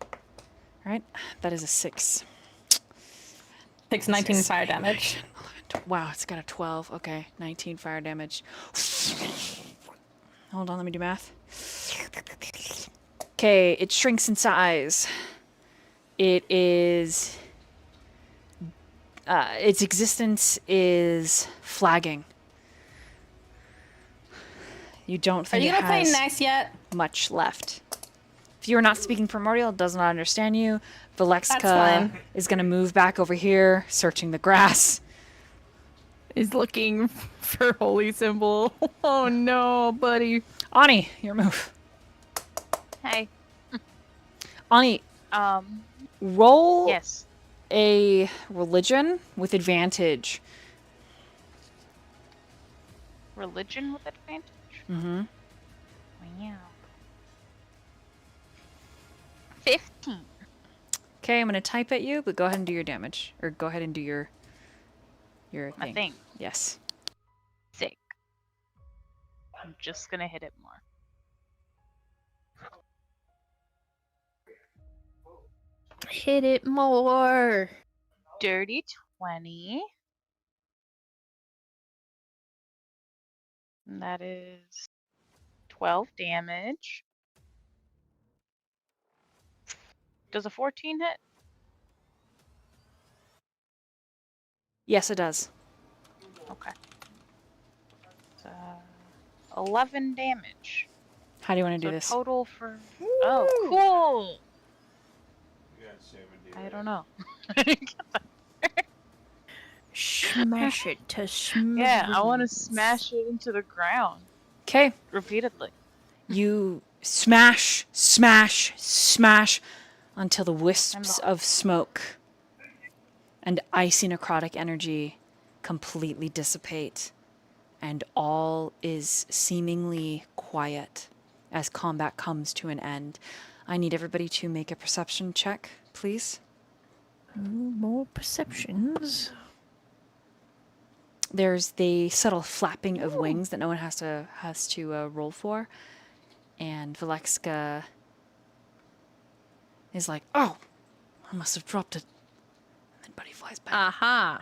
All right. That is a 6. Takes 19 fire damage. Wow, it's got a 12. Okay, 19 fire damage. Hold on, let me do math. Okay, it shrinks in size. It is... its existence is flagging. You don't Are think you it gonna play has nice yet? much left. If you're not speaking Primordial, it does not understand you. Valeska fine. is going to move back over here, searching the grass. Is looking for holy symbol. Oh no, buddy. Ani, your move. Hey. Ani, roll Yes. a religion with advantage. Religion with advantage? Mm-hmm. Wow. 15. Okay, I'm going to type at you, but go ahead and do your damage. Or go ahead and do your My thing. thing. Yes. Sick. I'm just gonna hit it more. Hit it more. Dirty 20. And that is 12 damage. Does a 14 hit? Yes, it does. Okay. So, 11 damage. How do you want to So do this? total for... Oh, cool! You got 70. I don't know. Smash it to smash. Yeah, I want to smash it into the ground Okay, repeatedly. you smash, smash, smash until the wisps of smoke and icy necrotic energy completely dissipate, and all is seemingly quiet as combat comes to an end. I need everybody to make a perception check, please. More perceptions. There's the subtle flapping of wings that no one has to roll for, and Valeska is like, "Oh, I must have dropped it." And then Buddy flies back. Aha.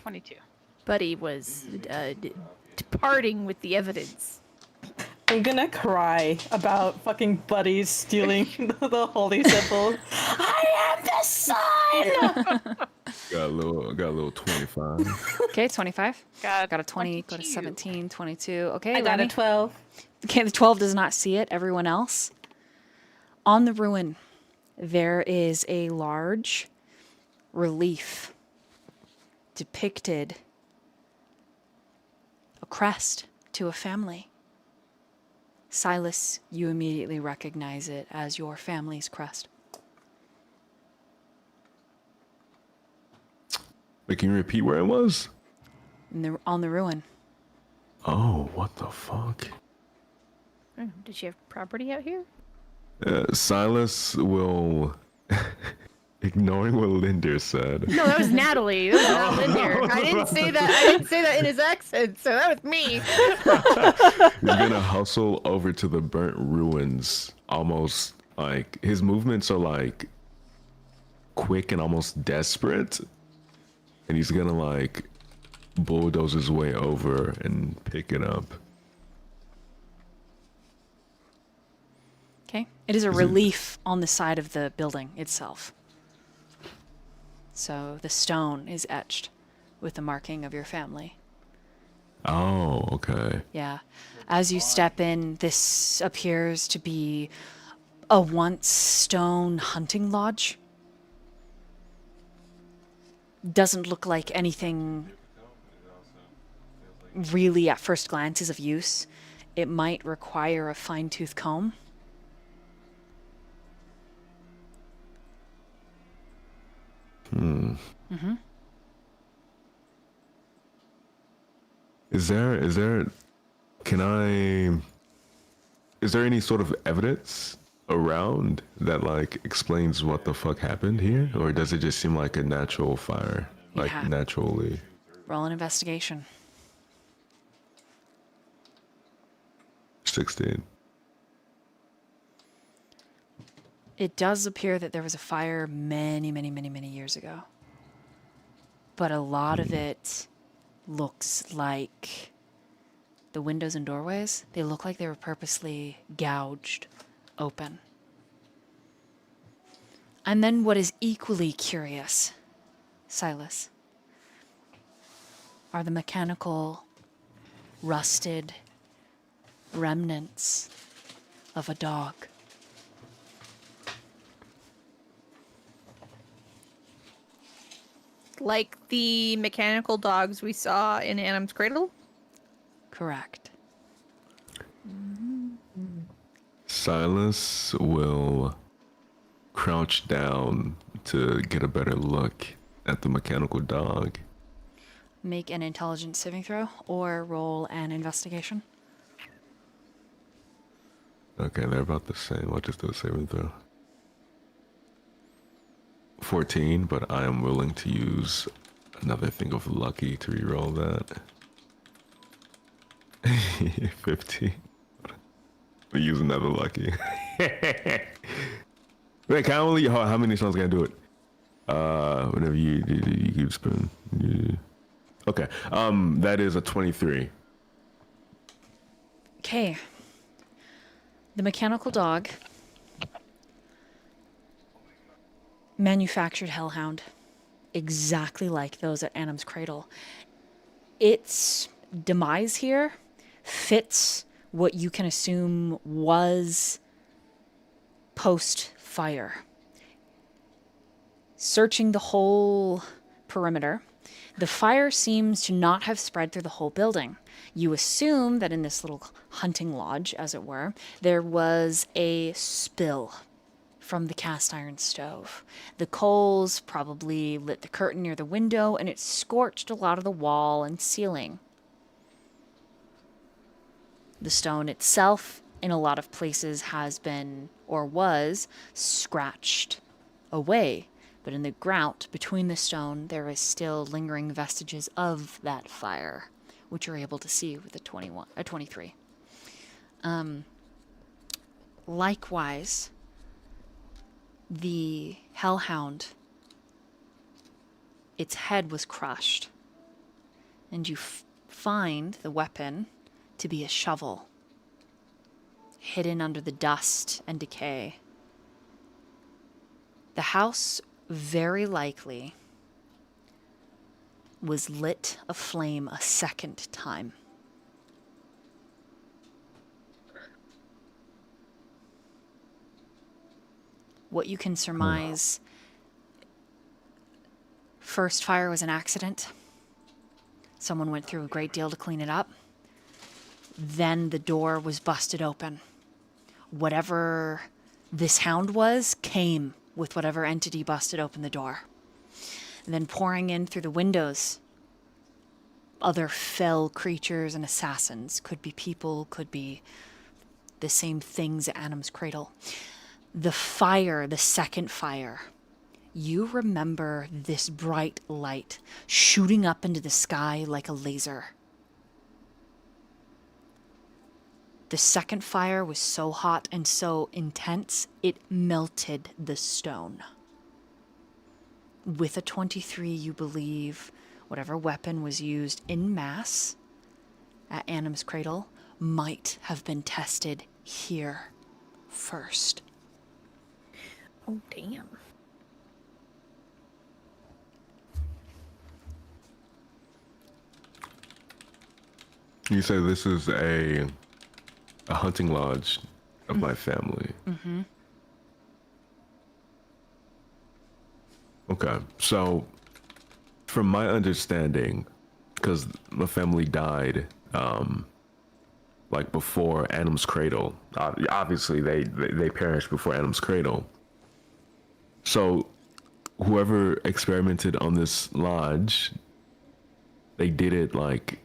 22. Buddy was departing with the evidence. I'm gonna cry about fucking buddies stealing the holy symbol. I am the sun! Got a little 25. Okay, 25. Got Got a 20, got a 22. 17, 22. Okay, I got Remy. a 12. Okay, the 12 does not see it. Everyone else. On the ruin, there is a large relief depicted a crest to a family. Sylas, you immediately recognize it as your family's crest. Wait, can you repeat where it was? On the ruin. Oh, what the fuck? Did she have property out here? Sylas will, ignoring what Lynd'ir said, No, that was Natalie. That was not Lynd'ir. I didn't say that. I didn't say that in his accent, so that was me. he's gonna hustle over to the burnt ruins. Almost like his movements are like quick and almost desperate, and he's gonna like bulldoze his way over and pick it up. Okay. It is a relief on the side of the building itself. So the stone is etched with the marking of your family. Oh, okay. Yeah. As you step in, this appears to be a once stone hunting lodge. Doesn't look like anything really at first glance is of use. It might require a fine-tooth comb. Is there any sort of evidence around that like explains what the fuck happened here, or does it just seem like a natural fire, like Yeah. naturally? Roll an investigation. 16. It does appear that there was a fire many, many, many, many years ago. But a lot of it looks like the windows and doorways, they look like they were purposely gouged open. And then what is equally curious, Sylas, are the mechanical, rusted remnants of a dog. Like the mechanical dogs we saw in Anim's Cradle? Correct. Sylas will crouch down to get a better look at the mechanical dog. Make an intelligence saving throw or roll an investigation. Okay, they're about the same. I'll just do a saving throw. 14, but I am willing to use another thing of lucky to reroll that. 15. I'll use another lucky. Wait, can I only, how many times can I do it? Whenever you keep spinning. Okay, that is a 23. Okay. The mechanical dog, manufactured hellhound, exactly like those at Anim's Cradle. Its demise here fits what you can assume was post-fire. Searching the whole perimeter, the fire seems to not have spread through the whole building. You assume that in this little hunting lodge, as it were, there was a spill from the cast iron stove. The coals probably lit the curtain near the window, and it scorched a lot of the wall and ceiling. The stone itself, in a lot of places, has been, or was, scratched away. But in the grout between the stone, there is still lingering vestiges of that fire, which you're able to see with a 23. Likewise, the hellhound, its head was crushed, and you find the weapon to be a shovel. hidden under the dust and decay. The house, very likely, was lit aflame a second time. What you can surmise, first fire was an accident. Someone went through a great deal to clean it up. Then the door was busted open. Whatever this hound was came with whatever entity busted open the door. And then pouring in through the windows, other fell creatures and assassins. Could be people, could be the same things at Anim's cradle. The fire, the second fire, you remember this bright light shooting up into the sky like a laser. The second fire was so hot and so intense, it melted the stone. With a 23, you believe whatever weapon was used en masse at Anim's cradle might have been tested here first. Oh, damn. You say this is a hunting lodge of my family. Mm-hmm. Okay, so from my understanding, because my family died, like before Adam's cradle. Obviously, they perished before Adam's cradle. So, whoever experimented on this lodge, they did it like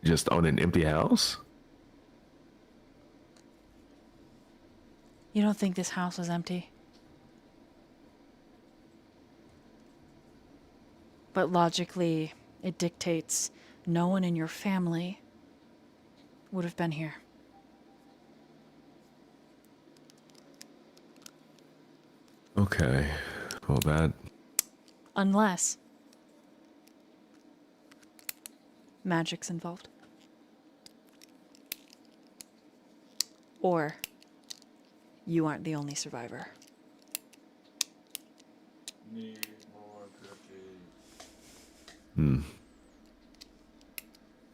just on an empty house. You don't think this house was empty? But logically, it dictates no one in your family would have been here. Okay, well that... Unless magic's involved. Or you aren't the only survivor. Need more cookies.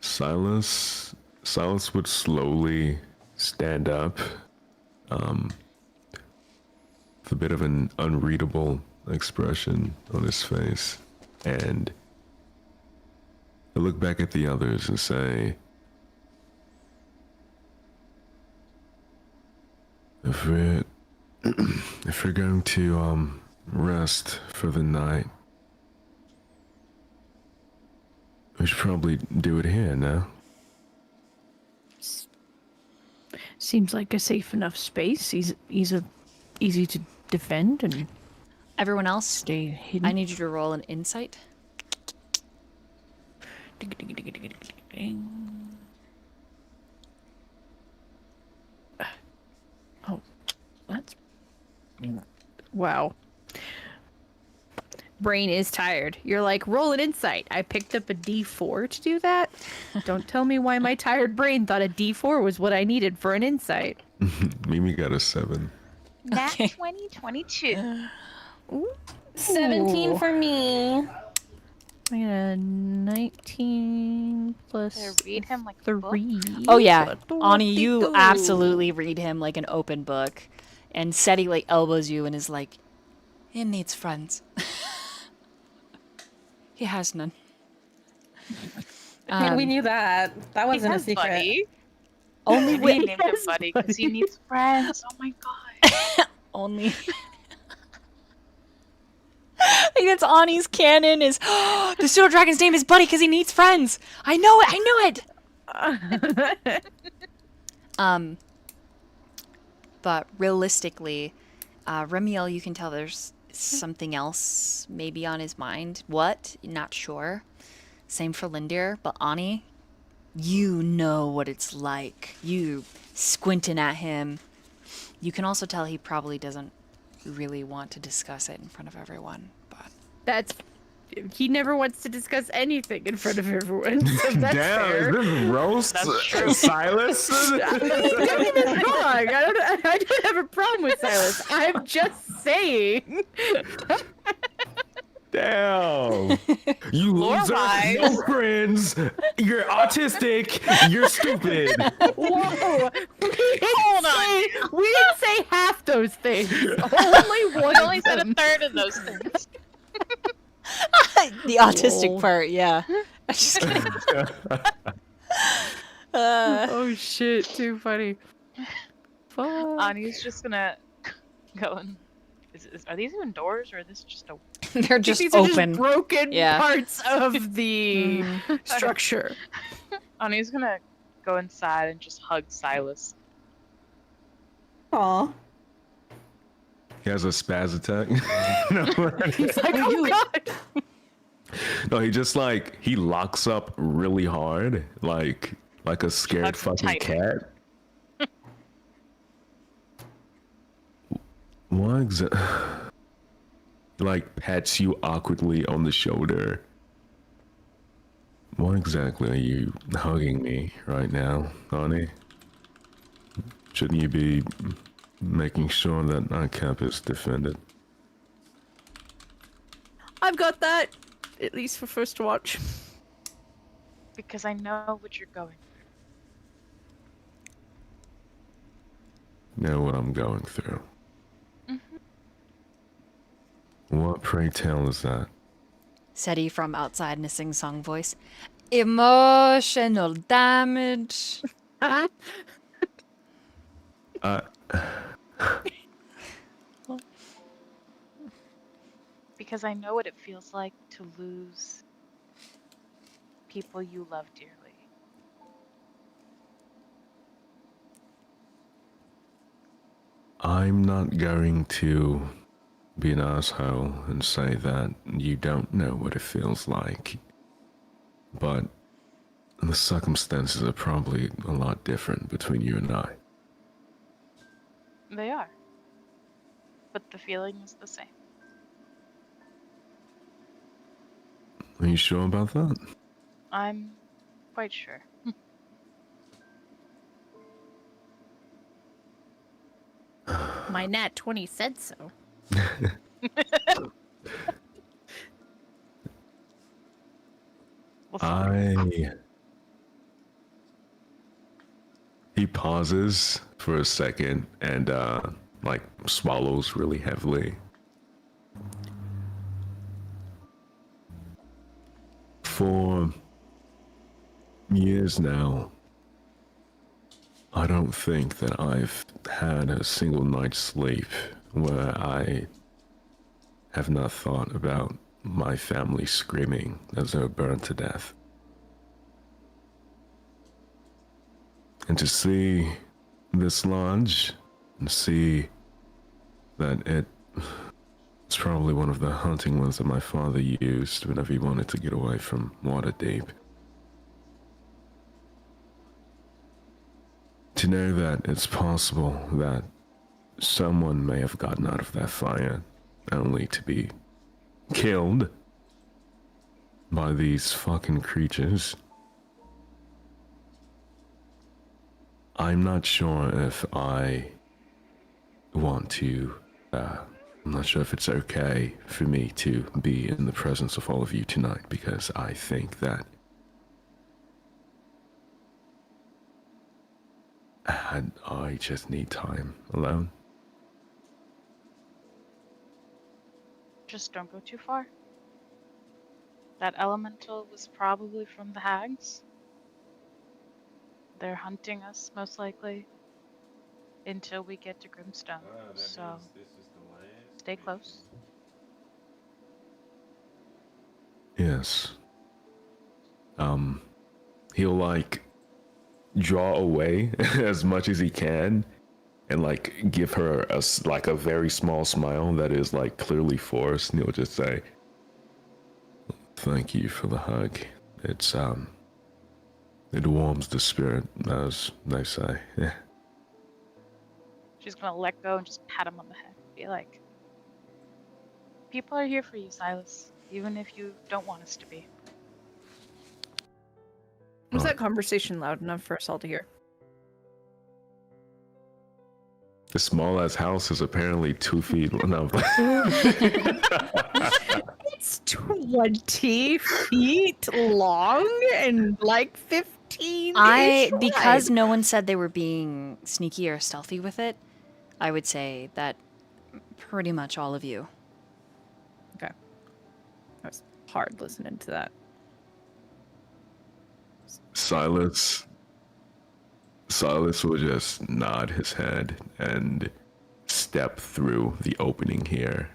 Sylas would slowly stand up, with a bit of an unreadable expression on his face, and he'll look back at the others and say, if we're going to rest for the night, we should probably do it here now. Seems like a safe enough space. He's easy to defend and Everyone else, stay hidden. I need you to roll an insight. Oh, that's... Wow. Brain is tired. You're like, roll an insight. I picked up a D4 to do that. Don't tell me why my tired brain thought a D4 was what I needed for an insight. Mimi got a 7. Nat Okay. 2022. Ooh. 17 for me. I got a 19 I plus read him like a book. 3. Oh yeah, Ani, 22. you absolutely read him like an open book. And Seti like elbows you and is like, he needs friends. He has none. We knew that. That He wasn't a has secret. Buddy. Only We with named him Buddy because he needs friends. Oh my god. only. I think that's Ani's canon is the pseudo dragon's name is Buddy because he needs friends. I know it. I knew it. But realistically, Remiel, you can tell there's something else maybe on his mind. What? Not sure. Same for Lynd'ir, but Ani, you know what it's like. You squinting at him. You can also tell he probably doesn't really want to discuss it in front of everyone. But That's he never wants to discuss anything in front of everyone. So that's Damn, fair. is this roast That's true. Silas? Don't get me wrong. I don't have a problem with Sylas. I'm just saying. Damn. You loser, Lore-wise. no friends, you're autistic, you're stupid. Whoa! Hold on. We didn't say half those things. Only one. I only of said a them. third of those things. The autistic Whoa. part, yeah. I'm just kidding. Oh shit! Too funny. Fuck. Ani's just gonna go and. Are these even doors or is this just a. They're just These are open. just broken Yeah. parts of the structure. Ani's gonna go inside and just hug Sylas. Aw. He has a spaz attack. He's like, oh god. No, he just like he locks up really hard, like a scared Hugs him fucking tight. cat. What exactly? Like pats you awkwardly on the shoulder. What exactly are you hugging me right now, honey? Shouldn't you be making sure that our camp is defended? I've got that. At least for first watch. Because I know what you're going Know what I'm going through. What, pray tell, is that? Said he from outside in a sing-song voice. Emotional damage. Because I know what it feels like to lose people you love dearly. I'm not going to be an asshole and say that you don't know what it feels like. But the circumstances are probably a lot different between you and I. They are. But the feeling is the same. Are you sure about that? I'm quite sure. My nat 20 said so. He pauses for a second and like swallows really heavily. For years now, I don't think that I've had a single night's sleep where I have not thought about my family screaming as they were burned to death. And to see this lodge and see that it's probably one of the hunting ones that my father used whenever he wanted to get away from Waterdeep. To know that it's possible that someone may have gotten out of that fire only to be killed by these fucking creatures. I'm not sure if I want to, I'm not sure if it's okay for me to be in the presence of all of you tonight, because I think that I just need time alone. Just don't go too far. That elemental was probably from the hags. They're hunting us, most likely, until we get to Grimstone. So, stay close. Yes. He'll like draw away as much as he can and like give her a very small smile that is like clearly forced, and he'll just say, "Thank you for the hug. It's it warms the spirit, as they say." Yeah. She's gonna let go and just pat him on the head. Be like, people are here for you, Sylas. even if you don't want us to be. Was Oh. that conversation loud enough for us all to hear? The small ass house is apparently 2 feet. No, It's 20 feet long and like 15 because no one said they were being sneaky or stealthy with it, I would say that pretty much all of you. Okay. That was hard listening to that. Sylas will just nod his head and step through the opening here,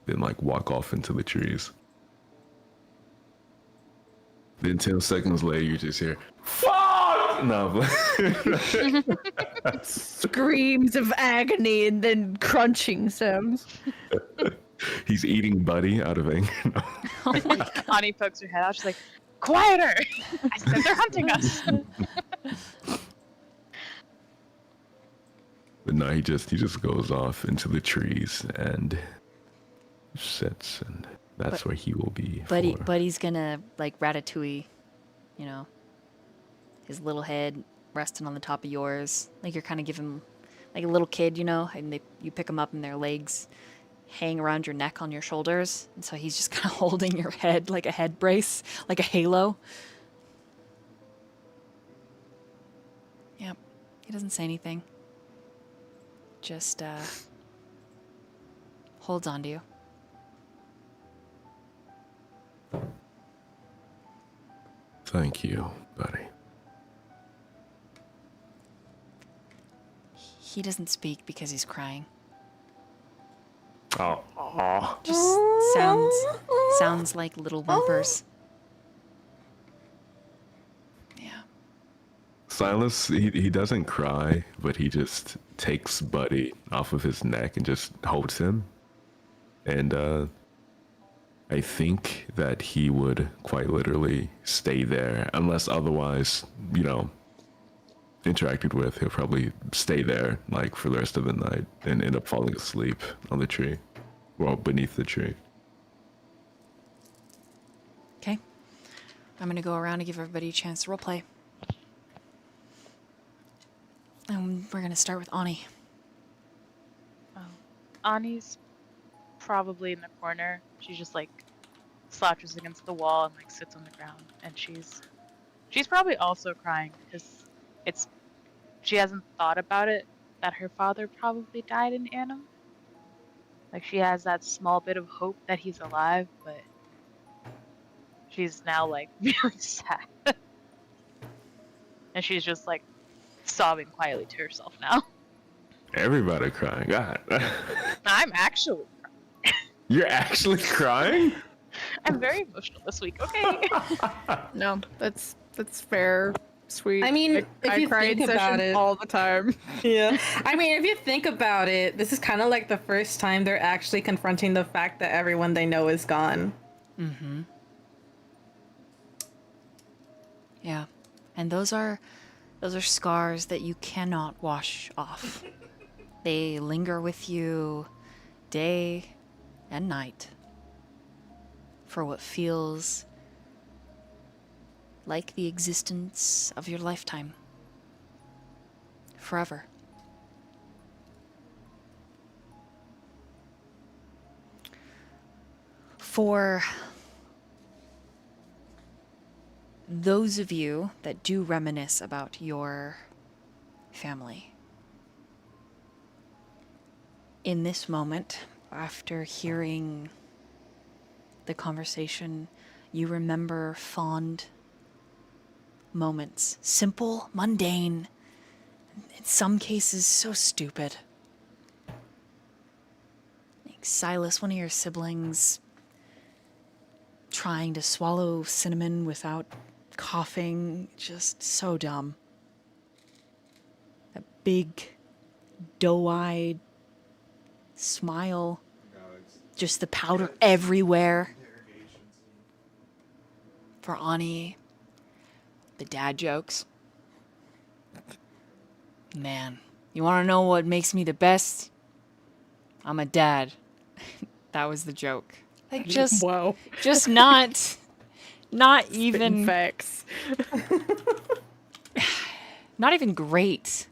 then like walk off into the trees. Then 10 seconds later, you just hear, "Fuck!" No, Screams of agony and then crunching sounds. he's eating Buddy out of anger. No. Ani pokes her head out. She's like, "Quieter! I said they're hunting us." But no, he just goes off into the trees and sits, and that's where he will be. Buddy's gonna like Ratatouille, you know, his little head resting on the top of yours, like you're kind of giving, like a little kid, you know, and you pick him up and their legs hang around your neck on your shoulders, and so he's just kind of holding your head like a head brace, like a halo. Yep, he doesn't say anything. Just holds on to you. Thank you, Buddy. He doesn't speak because he's crying. Oh, Just sounds like little whimpers. Yeah. Sylas, he doesn't cry, but he just takes Buddy off of his neck and just holds him. And I think that he would quite literally stay there unless otherwise, you know, interacted with. He'll probably stay there like for the rest of the night and end up falling asleep on the tree. Well, beneath the tree. Okay. I'm gonna go around and give everybody a chance to roleplay. And we're gonna start with Ani. Ani's probably in the corner. She just like slouches against the wall and like sits on the ground, and she's probably also crying because she hasn't thought about it that her father probably died in Annam. Like she has that small bit of hope that he's alive, but she's now like really sad. And she's just like sobbing quietly to herself now. Everybody crying. God. I'm actually crying. You're actually crying? I'm very emotional this week, okay? No, that's fair, sweet. I mean, if I you cry in think about session it- all the time. Yeah. I mean, if you think about it, this is kind of like the first time they're actually confronting the fact that everyone they know is gone. Mm-hmm. Yeah. And those are scars that you cannot wash off. They linger with you day and night for what feels like the existence of your lifetime. Forever. For those of you that do reminisce about your family, in this moment, after hearing the conversation, you remember fond moments. Simple, mundane, in some cases so stupid. Like Sylas, one of your siblings, trying to swallow cinnamon without coughing, just so dumb. That big, doe-eyed smile, just the powder everywhere. For Ani, the dad jokes. Man, you want to know what makes me the best? I'm a dad. That was the joke. Like just Wow. just not Spitting even facts. not even great.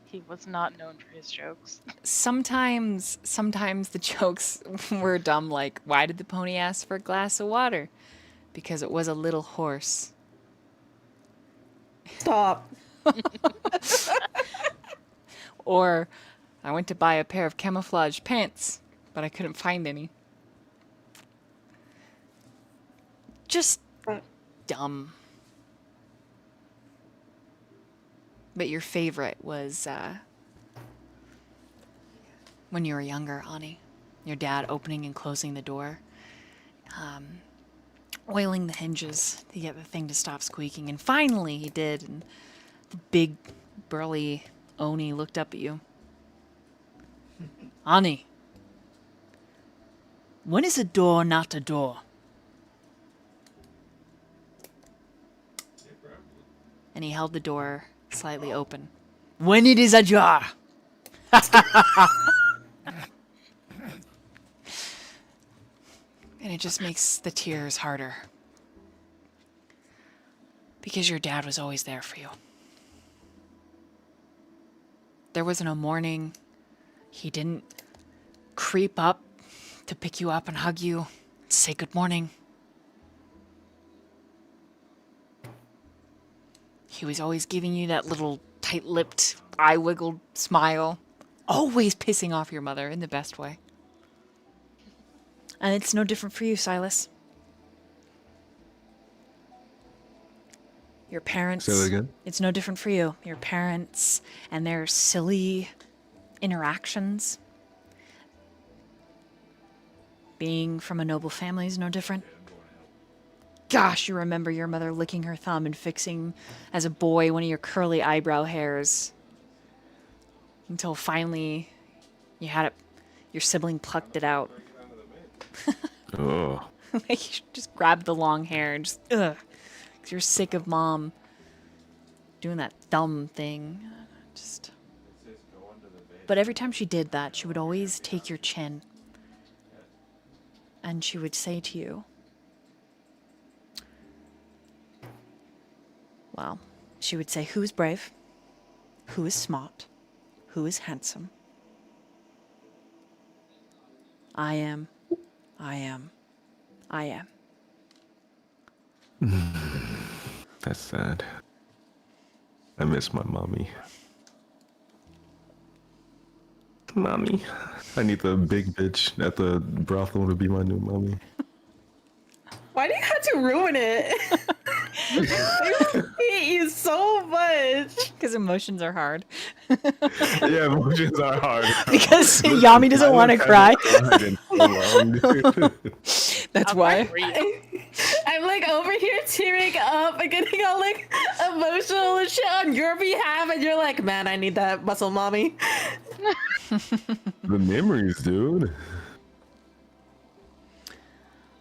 He was not known for his jokes. Sometimes the jokes were dumb, like, why did the pony ask for a glass of water? Because it was a little horse. Stop. Or I went to buy a pair of camouflage pants, but I couldn't find any. Just dumb. But your favorite was when you were younger, Ani. Your dad opening and closing the door. Oiling the hinges to get the thing to stop squeaking. And finally he did. And the big, burly Oni looked up at you. Ani, when is a door not a door? And he held the door slightly open. When it is ajar. And it just makes the tears harder. Because your dad was always there for you. There wasn't a morning he didn't creep up to pick you up and hug you, to say good morning. He was always giving you that little tight-lipped, eye-wiggled smile. Always pissing off your mother in the best way. And it's no different for you, Sylas. Your parents... Say that again? It's no different for you. Your parents and their silly interactions. Being from a noble family is no different. Gosh, you remember your mother licking her thumb and fixing, as a boy, one of your curly eyebrow hairs. Until finally you had it, your sibling plucked it out. Oh. Like, you just grabbed the long hair and just, ugh. 'Cause you're sick of mom doing that thumb thing. Just. But every time she did that, she would always take your chin. And she would say to you, well, she would say, who is brave? Who is smart? Who is handsome? I am. I am. I am. That's sad. I miss my mommy. Mommy. I need the big bitch at the brothel to be my new mommy. Why do you have to ruin it? I hate you so much. Because emotions are hard. Yeah, emotions are hard. Because Yami doesn't want to cry. That's why. I'm like over here tearing up and getting all like emotional and shit on your behalf, and you're like, man, I need that muscle mommy. The memories, dude.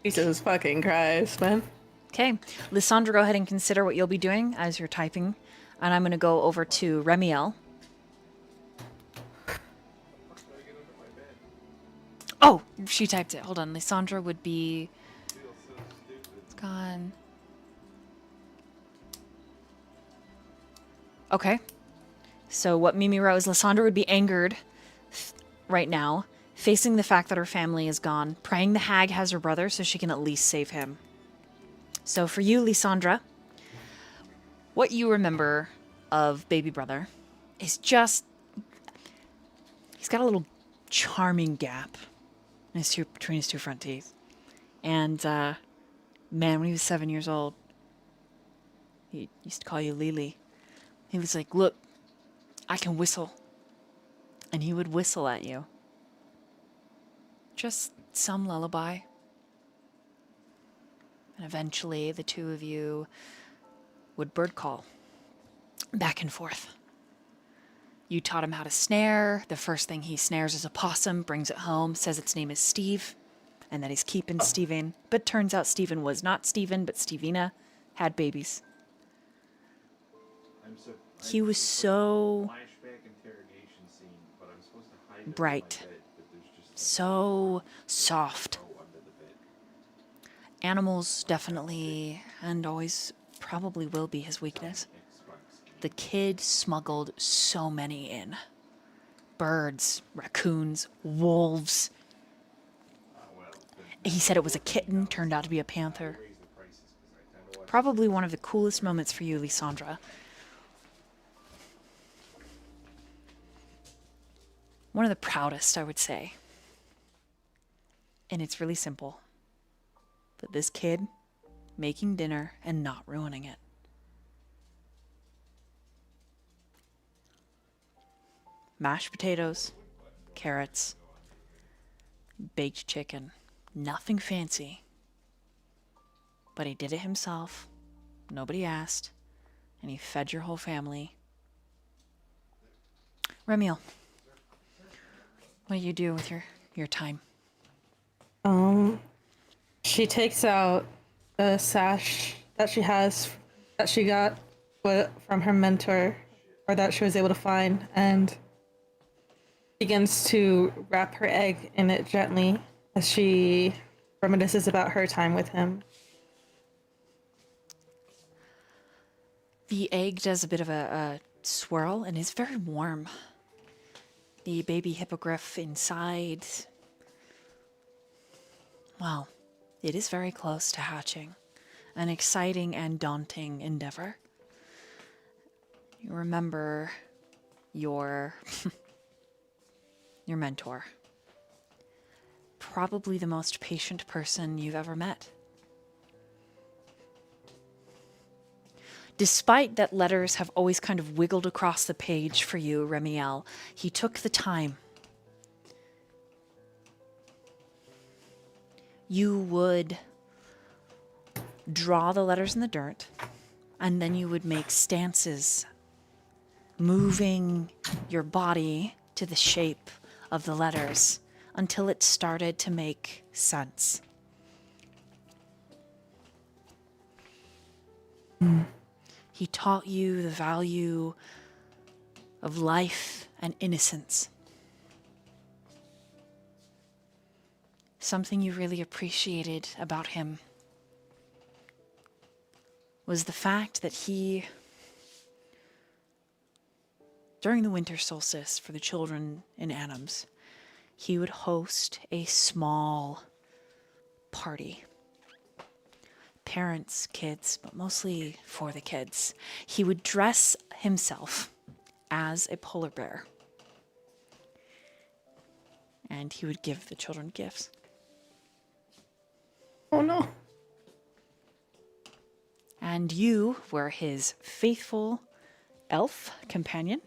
Jesus fucking Christ, man. Okay, Lysandra, go ahead and consider what you'll be doing as you're typing. And I'm going to go over to Remiel. Oh, she typed it. Hold on. Lysandra would be... It's gone. Okay. So what Mimi wrote is Lysandra would be angered right now, facing the fact that her family is gone, praying the hag has her brother so she can at least save him. So for you, Lysandra, what you remember of baby brother is just... He's got a little charming gap in between his two front teeth. And, man, when he was 7 years old, he used to call you Lily. He was like, look, I can whistle. And he would whistle at you. Just some lullaby. And eventually the two of you would bird call back and forth. You taught him how to snare. The first thing he snares is a possum, brings it home, says its name is Steve, and that he's keeping Steven. But turns out Steven was not Steven, but Stevina had babies. He was so bright, So soft. Animals definitely and always probably will be his weakness. The kid smuggled so many in. Birds, raccoons, wolves. He said it was a kitten, turned out to be a panther. Probably one of the coolest moments for you, Lysandra. One of the proudest, I would say. And it's really simple. But this kid making dinner and not ruining it. Mashed potatoes, carrots, baked chicken. Nothing fancy. But he did it himself. Nobody asked. And he fed your whole family. Remiel, what do you do with your time? She takes out a sash that she has, that she got from her mentor, or that she was able to find, and begins to wrap her egg in it gently as she reminisces about her time with him. The egg does a bit of a swirl and is very warm. The baby hippogriff inside, well, it is very close to hatching. An exciting and daunting endeavor. You remember your your mentor. Probably the most patient person you've ever met. Despite that letters have always kind of wiggled across the page for you, Remiel, he took the time. You would draw the letters in the dirt, and then you would make stances, moving your body to the shape of the letters until it started to make sense. He taught you the value of life and innocence. Something you really appreciated about him was the fact that he, during the winter solstice for the children in Adams, he would host a small party. Parents, kids, but mostly for the kids. He would dress himself as a polar bear. And he would give the children gifts. Oh no. And you were his faithful elf companion.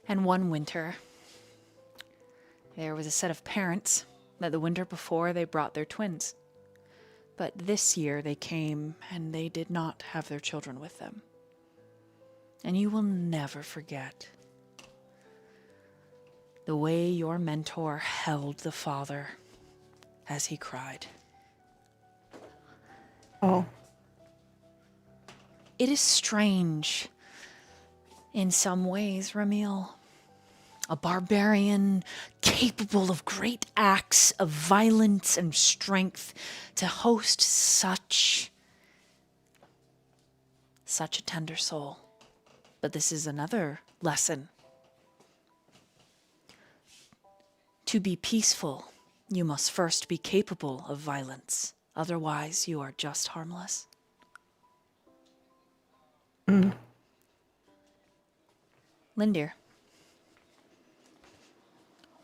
And one winter, there was a set of parents that the winter before they brought their twins. But this year they came and they did not have their children with them. And you will never forget the way your mentor held the father as he cried. Oh. It is strange in some ways, Remiel. A barbarian capable of great acts of violence and strength to host such a tender soul. But this is another lesson. To be peaceful, you must first be capable of violence. Otherwise, you are just harmless. Lynd'ir,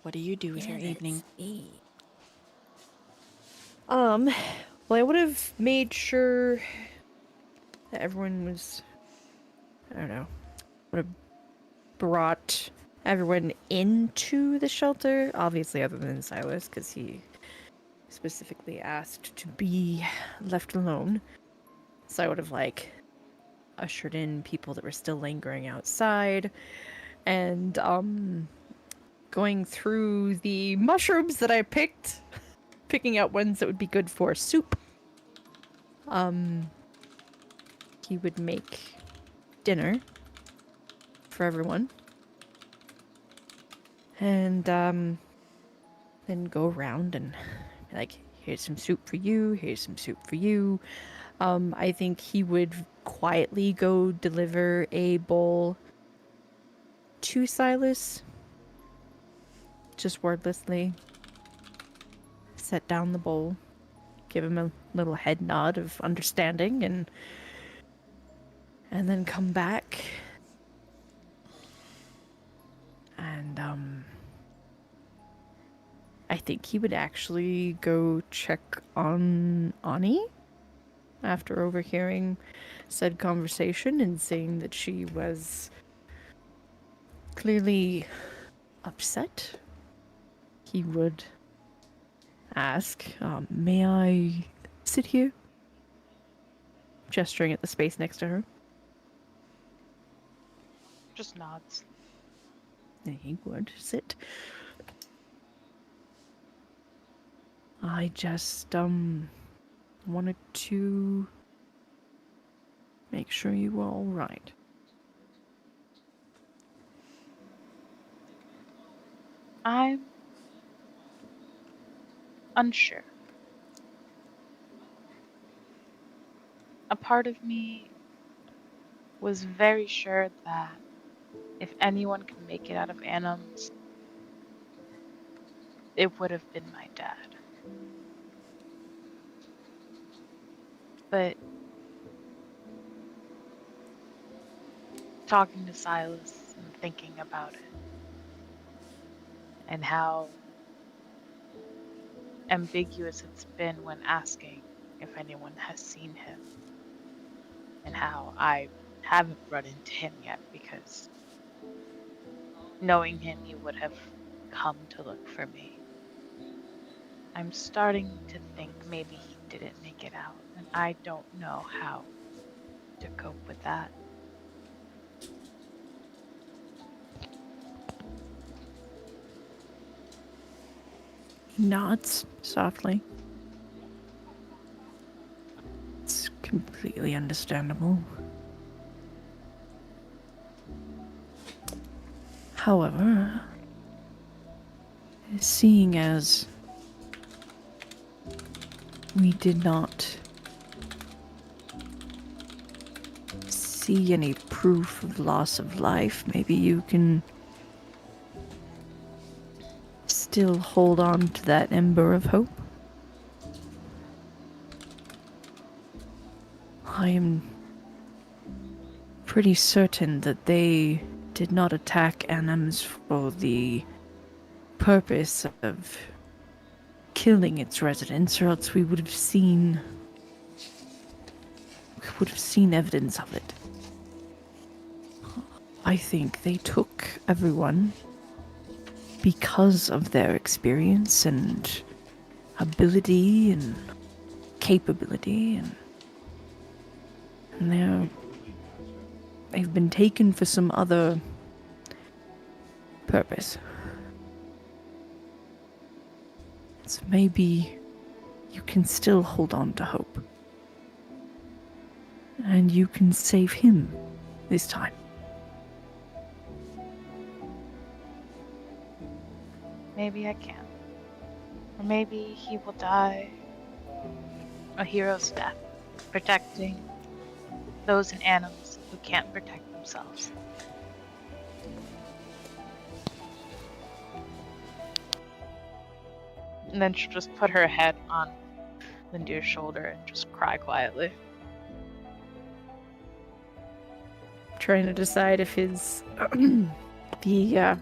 what do you do with your evening? Well, I would have made sure that everyone was, I don't know, would have brought everyone into the shelter, obviously other than Sylas, because he specifically asked to be left alone. So I would have, like, ushered in people that were still lingering outside, and, going through the mushrooms that I picked, picking out ones that would be good for soup. He would make dinner for everyone. And, then go around and be like, here's some soup for you, here's some soup for you. I think he would quietly go deliver a bowl to Sylas, just wordlessly. Set down the bowl, give him a little head nod of understanding, and then come back. And I think he would actually go check on Ani after overhearing said conversation and seeing that she was clearly upset. He would ask, may I sit here? Gesturing at the space next to her. Just nods. And he would sit. I just, wanted to make sure you were all right. I'm unsure. A part of me was very sure that if anyone could make it out of Anims, it would have been my dad. But talking to Sylas and thinking about it, and how ambiguous it's been when asking if anyone has seen him, and how I haven't run into him yet because knowing him, he would have come to look for me. I'm starting to think maybe he didn't make it out, and I don't know how to cope with that. He nods softly. It's completely understandable. However, seeing as we did not see any proof of loss of life, maybe you can still hold on to that ember of hope. I am pretty certain that they did not attack Anims for the purpose of killing its residents, or else we would have seen evidence of it. I think they took everyone because of their experience and ability and capability, and they've been taken for some other purpose. So maybe you can still hold on to hope. And you can save him this time. Maybe I can. Or maybe he will die a hero's death, protecting those in Anims who can't protect themselves. And then she'll just put her head on Lynd'ir's shoulder and just cry quietly. Trying to decide if his he'll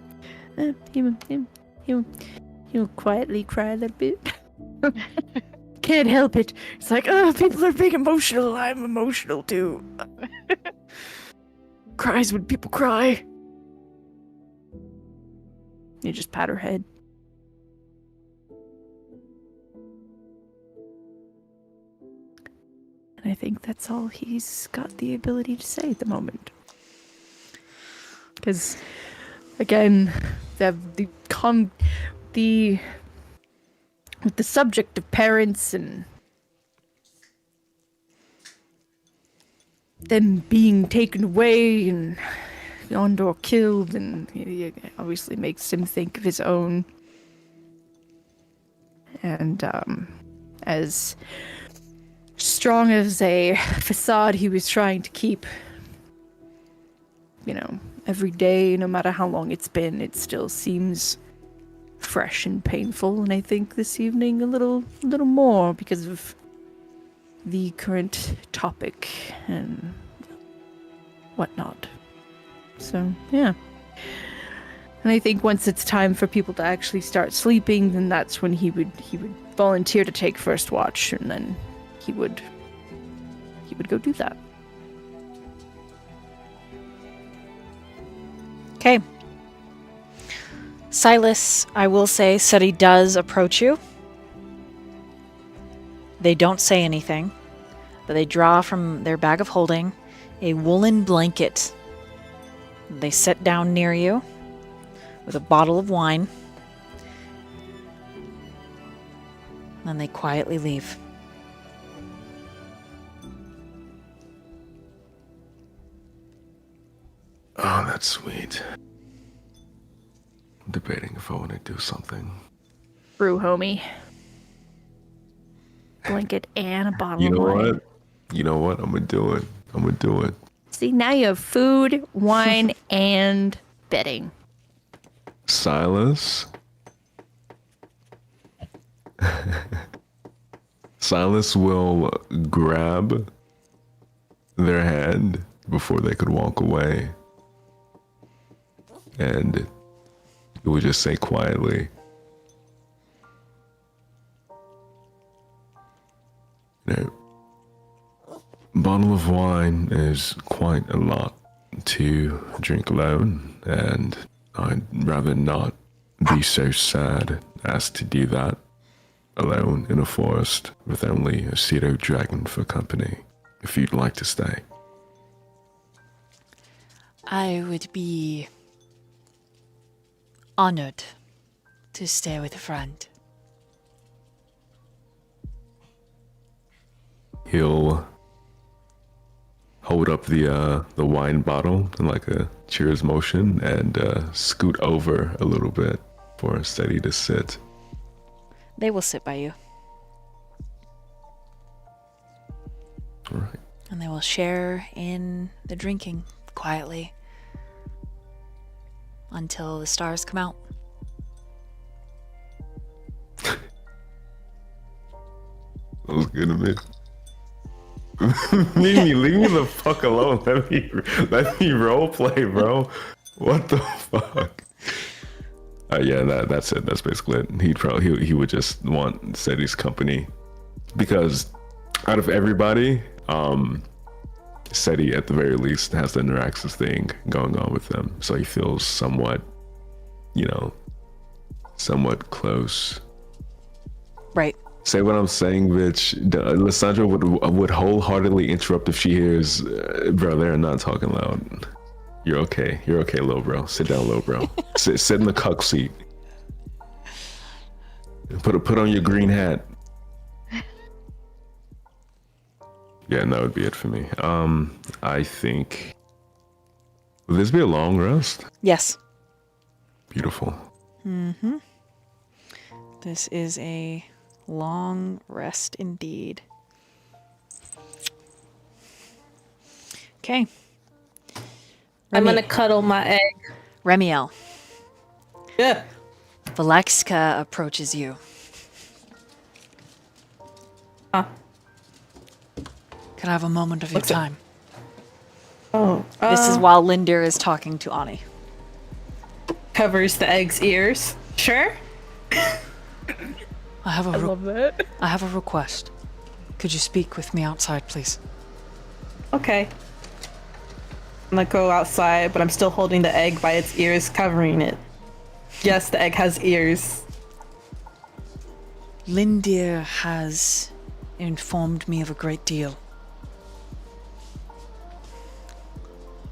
quietly cry a little bit. Can't help it. It's like, oh, people are being emotional. I'm emotional too. Cries when people cry. You just pat her head. And I think that's all he's got the ability to say at the moment. Because, again, with the subject of parents and them being taken away and Yondor killed, and it obviously makes him think of his own And as strong as a facade he was trying to keep, every day, no matter how long it's been, it still seems fresh and painful. And I think this evening a little more because of the current topic and whatnot. So, yeah. And I think once it's time for people to actually start sleeping, then that's when he would volunteer to take first watch, and then he would go do that. Okay. Sylas, I will say, Seti does approach you. They don't say anything, but they draw from their bag of holding a woolen blanket. They sit down near you with a bottle of wine. Then they quietly leave. Oh, that's sweet. I'm debating if I want to do something. Brew, homie. Blanket and a bottle You of know wine. what? You know what? I'm gonna do it. See, now you have food, wine, and bedding. Sylas. Sylas will grab their hand before they could walk away. And he would just say quietly, bottle of wine is quite a lot to drink alone, and I'd rather not be so sad as to do that alone in a forest with only a pseudo dragon for company, if you'd like to stay. I would be honored to stay with a friend. He'll hold up the wine bottle in like a cheers motion and scoot over a little bit for Steady to sit. They will sit by you. All right. And they will share in the drinking quietly until the stars come out. That was good to me. Leave me the fuck alone. Let me role play, bro. What the fuck? Yeah, that's it. That's basically it. He would just want Seti's company because out of everybody, Seti at the very least has the Neuraxis thing going on with them, so he feels somewhat close. Right. Say what I'm saying, bitch. Lysandra would wholeheartedly interrupt if she hears, bro, they're not talking loud. You're okay, little bro. Sit down, little bro. sit in the cuck seat. Put on your green hat. Yeah, and that would be it for me. I think, will this be a long rest? Yes. Beautiful. Mm-hmm. This is a long rest indeed. Okay. I'm gonna cuddle my egg. Remiel. Yeah. Valexica approaches you. Can I have a moment of your time? Oh. This is while Lynd'ir is talking to Ani. Covers the egg's ears. Sure. I have a Love that. I have a request. Could you speak with me outside, please? Okay. I'm gonna go outside, but I'm still holding the egg by its ears, covering it. Yes, the egg has ears. Lynd'ir has informed me of a great deal.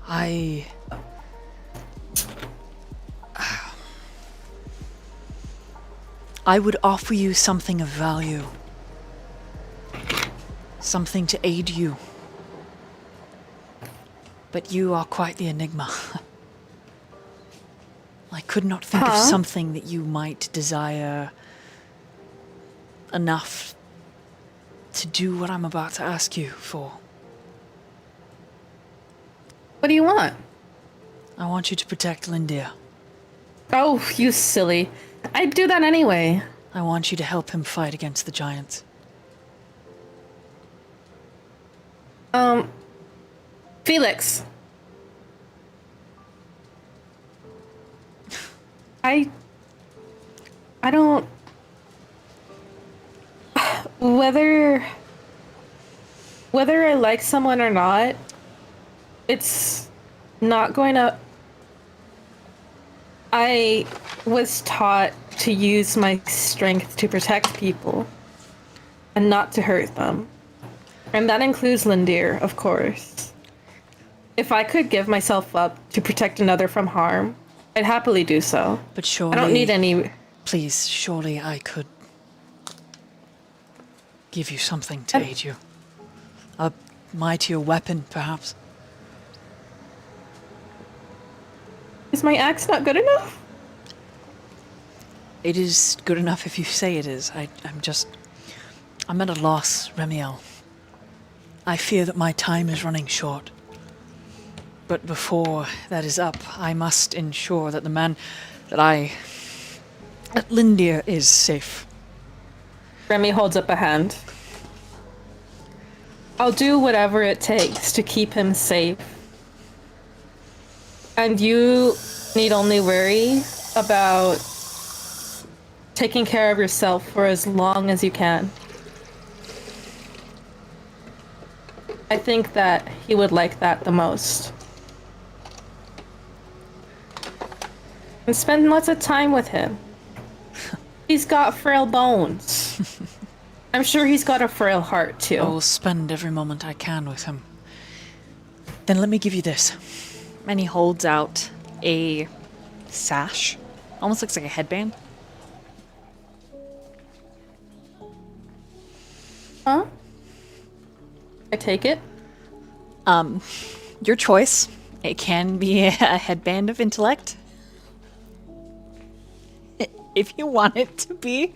I would offer you something of value. Something to aid you. But you are quite the enigma. I could not think of something that you might desire enough to do what I'm about to ask you for. What do you want? I want you to protect Lynd'ir. Oh, you silly. I'd do that anyway. I want you to help him fight against the giants. Felix. I don't... Whether I like someone or not, it's not going to... I was taught to use my strength to protect people and not to hurt them. And that includes Lynd'ir, of course. If I could give myself up to protect another from harm, I'd happily do so. But surely... I don't need any... Please, surely I could give you something to aid you. A mightier weapon, perhaps. Is my axe not good enough? It is good enough if you say it is. I'm at a loss, Remiel. I fear that my time is running short. But before that is up, I must ensure that the man that Lynd'ir is safe. Remy holds up a hand. I'll do whatever it takes to keep him safe. And you need only worry about taking care of yourself for as long as you can. I think that he would like that the most. And spend lots of time with him. He's got frail bones. I'm sure he's got a frail heart, too. I will spend every moment I can with him. Then let me give you this. And he holds out a sash. Almost looks like a headband. Huh? I take it? Your choice. It can be a headband of intellect. If you want it to be.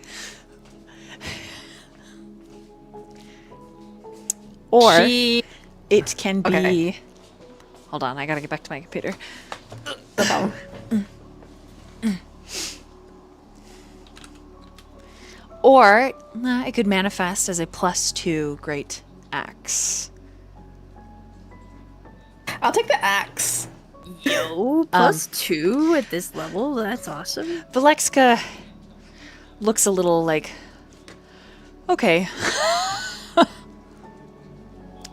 Or it can be... Okay. Hold on, I gotta get back to my computer. No problem. Or it could manifest as a +2 great axe. I'll take the axe. Yo, +2 at this level? That's awesome. Valeska looks a little like, okay.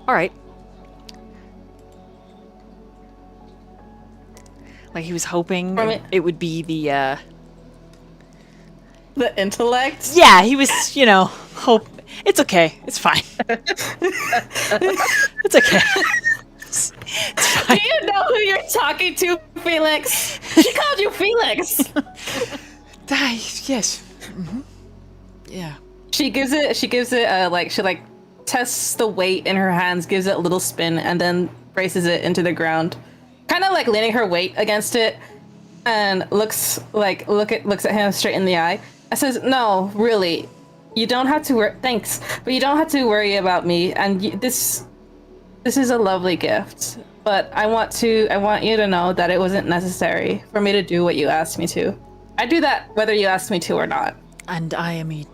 All right. Like he was hoping it would be the intellect? Yeah, he was, hope. It's okay. It's fine. It's okay. It's fine. Do you know who you're talking to, Felix? She called you Felix. Yes. Mm-hmm. Yeah. She gives it she tests the weight in her hands, gives it a little spin, and then braces it into the ground. Kind of like leaning her weight against it, and looks at him straight in the eye. I says, "No, really, you don't have to thanks, but you don't have to worry about me. And this is a lovely gift. But I want you to know that it wasn't necessary for me to do what you asked me to. I do that whether you asked me to or not. And I am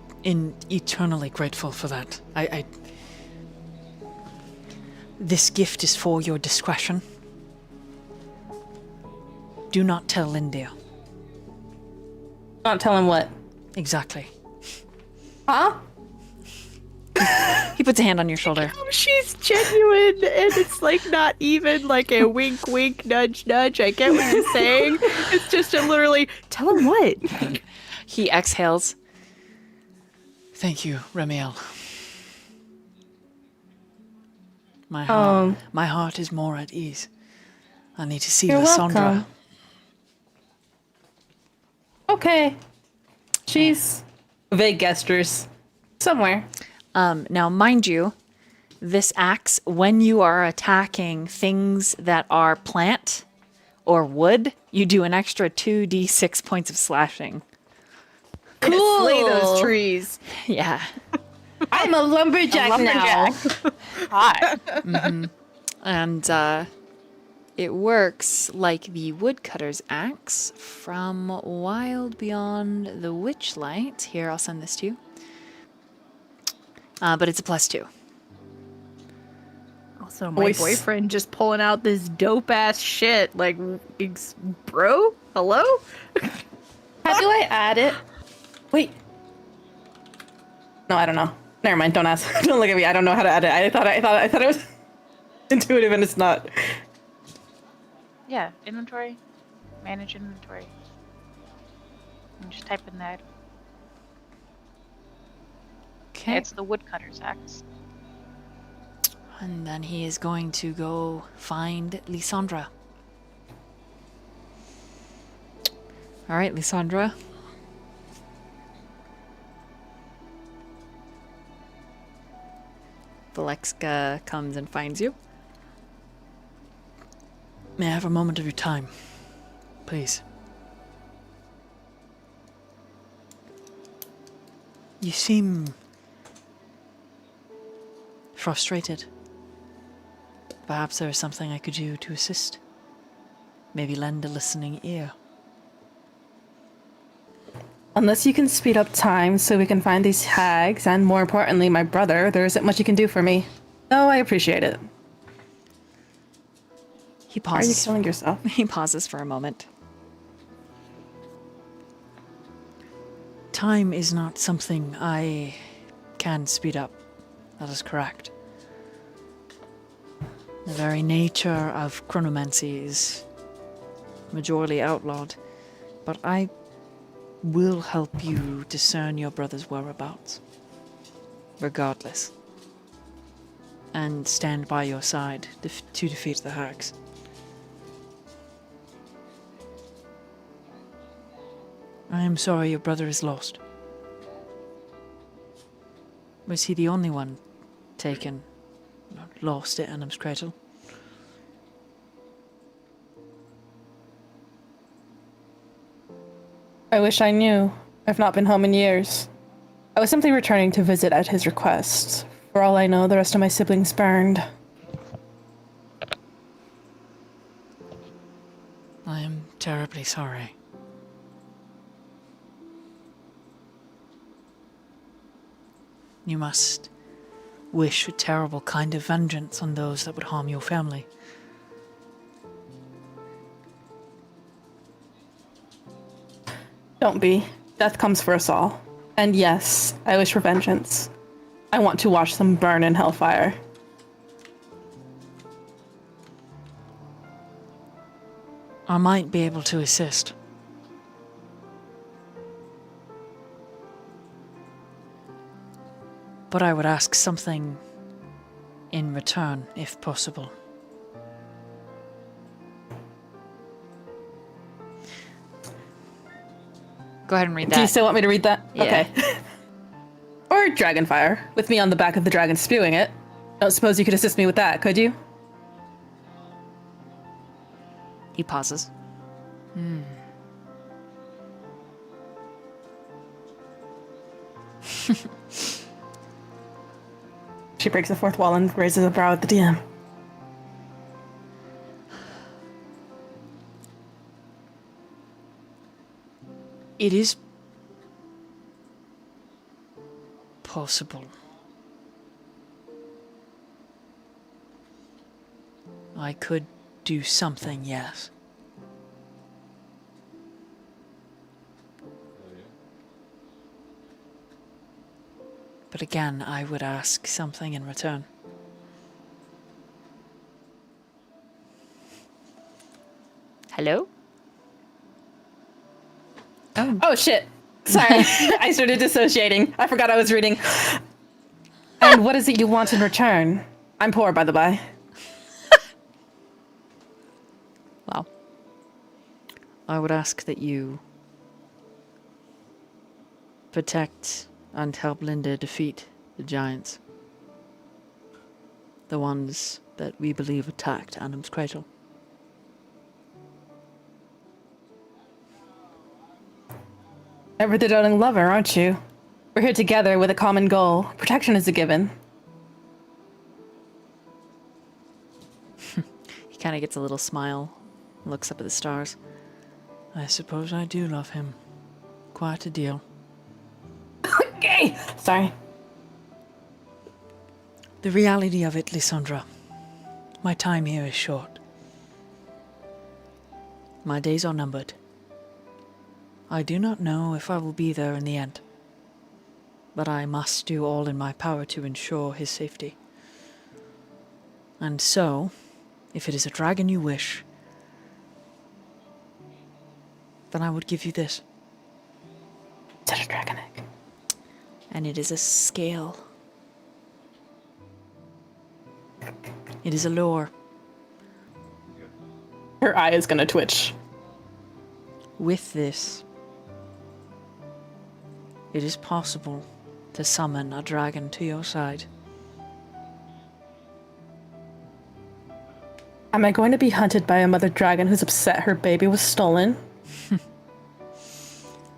eternally grateful for that. This gift is for your discretion. Do not tell Lynd'ir. Not tell him what? Exactly. Huh? He puts a hand on your shoulder. Oh, she's genuine, and it's like not even like a wink, wink, nudge, nudge. I get what you're saying. It's just a literally, tell him what? He exhales. Thank you, Remiel. My heart is more at ease. I need to see You're Lysandra. welcome. Okay. She's vague gestures. Somewhere. Now, mind you, this axe, when you are attacking things that are plant or wood, you do an extra 2d6 points of slashing. Slay those Cool. trees. Yeah. I'm a lumberjack, now. Hi. And it works like the woodcutter's axe from Wild Beyond the Witchlight. Here, I'll send this to you. But it's a +2. Also, my Voice. boyfriend just pulling out this dope ass shit. Like, bro, hello? How do I add it? Wait. No, I don't know. Never mind. Don't ask. Don't look at me. I don't know how to add it. I thought it was intuitive, and it's not. Yeah, inventory. Manage inventory. And just type in that. Okay. It's the woodcutter's axe. And then he is going to go find Lysandra. All right, Lysandra. Valeska comes and finds you. May I have a moment of your time, please? You seem frustrated. Perhaps there is something I could do to assist. Maybe lend a listening ear. Unless you can speed up time so we can find these hags, and more importantly, my brother, there isn't much you can do for me. Oh, I appreciate it. He Why are you pauses. killing yourself? He pauses for a moment. Time is not something I can speed up. That is correct. The very nature of chronomancy is majorly outlawed, but I will help you discern your brother's whereabouts, regardless, and stand by your side to defeat the hags. I am sorry your brother is lost. Was he the only one taken, lost at Anim's Cradle? I wish I knew. I've not been home in years. I was simply returning to visit at his request. For all I know, the rest of my siblings burned. I am terribly sorry. You must wish a terrible kind of vengeance on those that would harm your family. Don't be. Death comes for us all. And yes, I wish for vengeance. I want to watch them burn in hellfire. I might be able to assist. But I would ask something in return, if possible. Go ahead and read that. Do you still want me to read that? Yeah. Okay. Or Dragonfire, with me on the back of the dragon spewing it. Don't suppose you could assist me with that, could you? He pauses. She breaks the fourth wall and raises a brow at the DM. It is possible. I could do something, yes. But again, I would ask something in return. Hello? Oh shit! Sorry, I started dissociating. I forgot I was reading. And what is it you want in return? I'm poor, by the by. Well, I would ask that you protect and help Lynd'ir defeat the giants. The ones that we believe attacked Anim's Cradle. Ever the doting lover, aren't you? We're here together with a common goal. Protection is a given. He kind of gets a little smile, looks up at the stars. I suppose I do love him. Quite a deal. Okay. Sorry. The reality of it, Lysandra. My time here is short. My days are numbered. I do not know if I will be there in the end, but I must do all in my power to ensure his safety. And so, if it is a dragon you wish, then I would give you this. Is that a dragon egg? And it is a scale. It is a lure. Her eye is gonna twitch. With this, it is possible to summon a dragon to your side. Am I going to be hunted by a mother dragon who's upset her baby was stolen?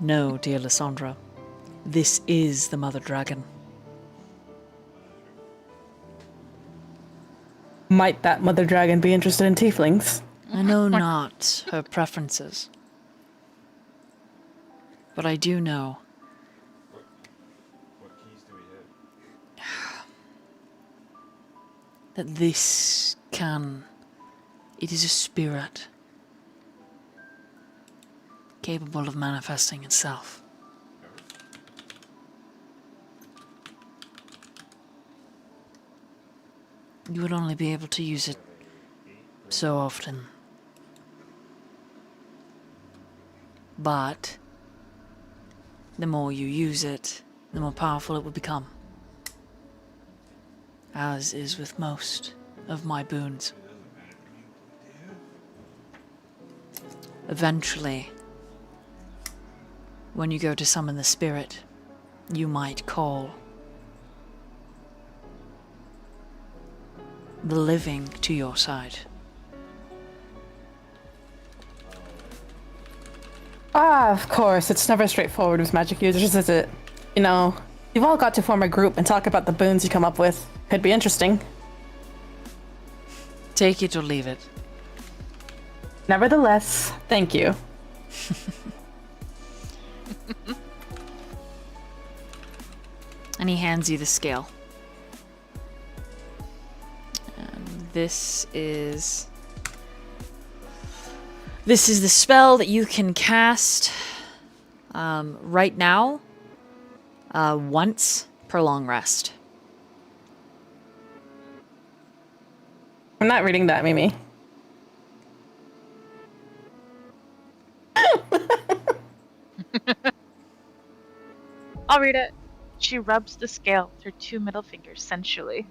No, dear Lysandra. This is the mother dragon. Might that mother dragon be interested in tieflings? I know not her preferences, but I do know What keys do we hit? that this can... It is a spirit capable of manifesting itself. You would only be able to use it so often. But the more you use it, the more powerful it will become. As is with most of my boons. Eventually, when you go to summon the spirit, you might call the living to your side. Ah, of course. It's never straightforward with magic users, is it? You know, you've all got to form a group and talk about the boons you come up with. Could be interesting. Take it or leave it. Nevertheless, thank you. And he hands you the scale. This is the spell that you can cast right now once per long rest. I'm not reading that, Mimi. I'll read it. She rubs the scale with her 2 middle fingers sensually.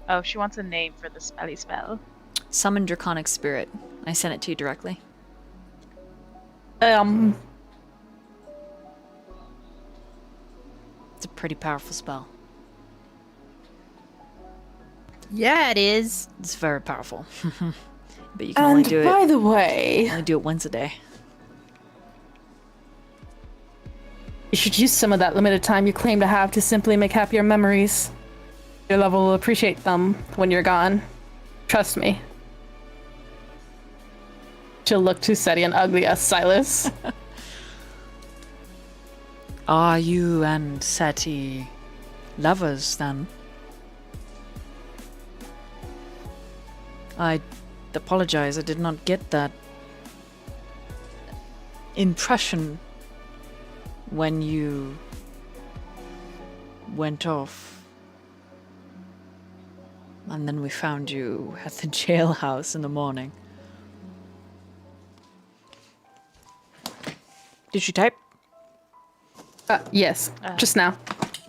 Oh, she wants a name for the spelly spell. Summon Draconic Spirit. I sent it to you directly. Um, It's a pretty powerful spell. Yeah, it is. It's very powerful. But you can only and do by it the way, only do it once a day. you should use some of that limited time you claim to have to simply make happier memories. Your love will appreciate them when you're gone. Trust me. She'll look too setty and ugly as Sylas. Are you and Seti lovers then? I apologize, I did not get that impression when you went off. And then we found you at the jailhouse in the morning. Did she type? Yes, just now.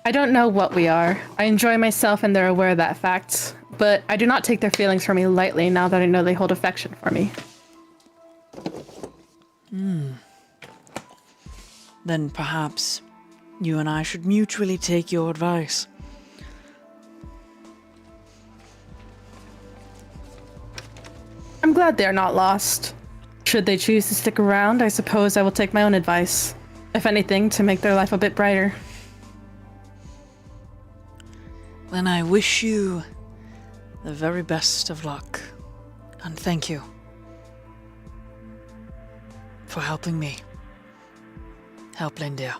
I don't know what we are. I enjoy myself and they're aware of that fact, but I do not take their feelings for me lightly now that I know they hold affection for me. Then perhaps you and I should mutually take your advice. I'm glad they're not lost. Should they choose to stick around, I suppose I will take my own advice. If anything, to make their life a bit brighter. Then I wish you the very best of luck. And thank you for helping me help Lynd'ir.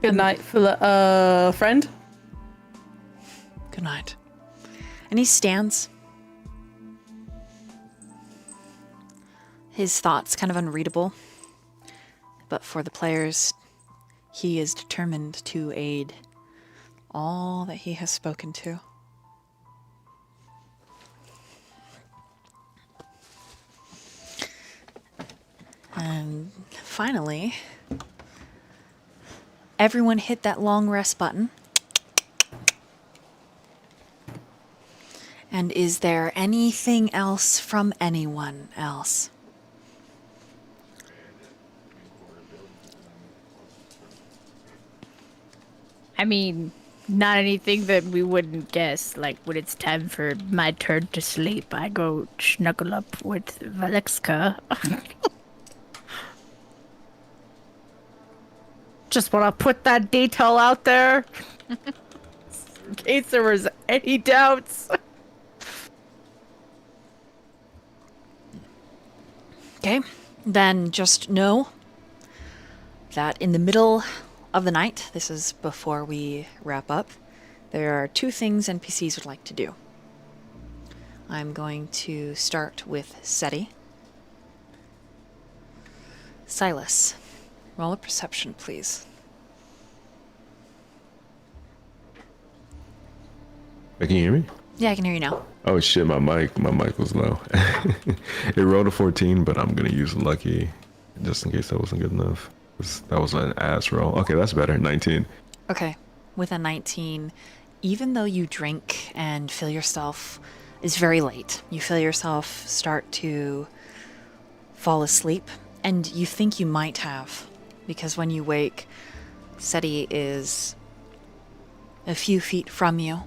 Good night, friend. Good night. And he stands. His thoughts kind of unreadable. But for the players, he is determined to aid all that he has spoken to. And finally, everyone hit that long rest button. And is there anything else from anyone else? I mean, not anything that we wouldn't guess. Like, when it's time for my turn to sleep, I go snuggle up with Valexka. Just want to put that detail out there. In case there was any doubts. Okay, then just know that in the middle of the night, this is before we wrap up, there are two things NPCs would like to do. I'm going to start with Seti. Sylas, roll a perception, please. Can you hear me? Yeah, I can hear you now. Oh shit, my mic was low. It rolled a 14, but I'm gonna use lucky just in case that wasn't good enough. That was an ass roll. Okay, that's better. 19. Okay, with a 19, even though you drink and feel yourself, it's very late. You feel yourself start to fall asleep, and you think you might have, because when you wake, Seti is a few feet from you,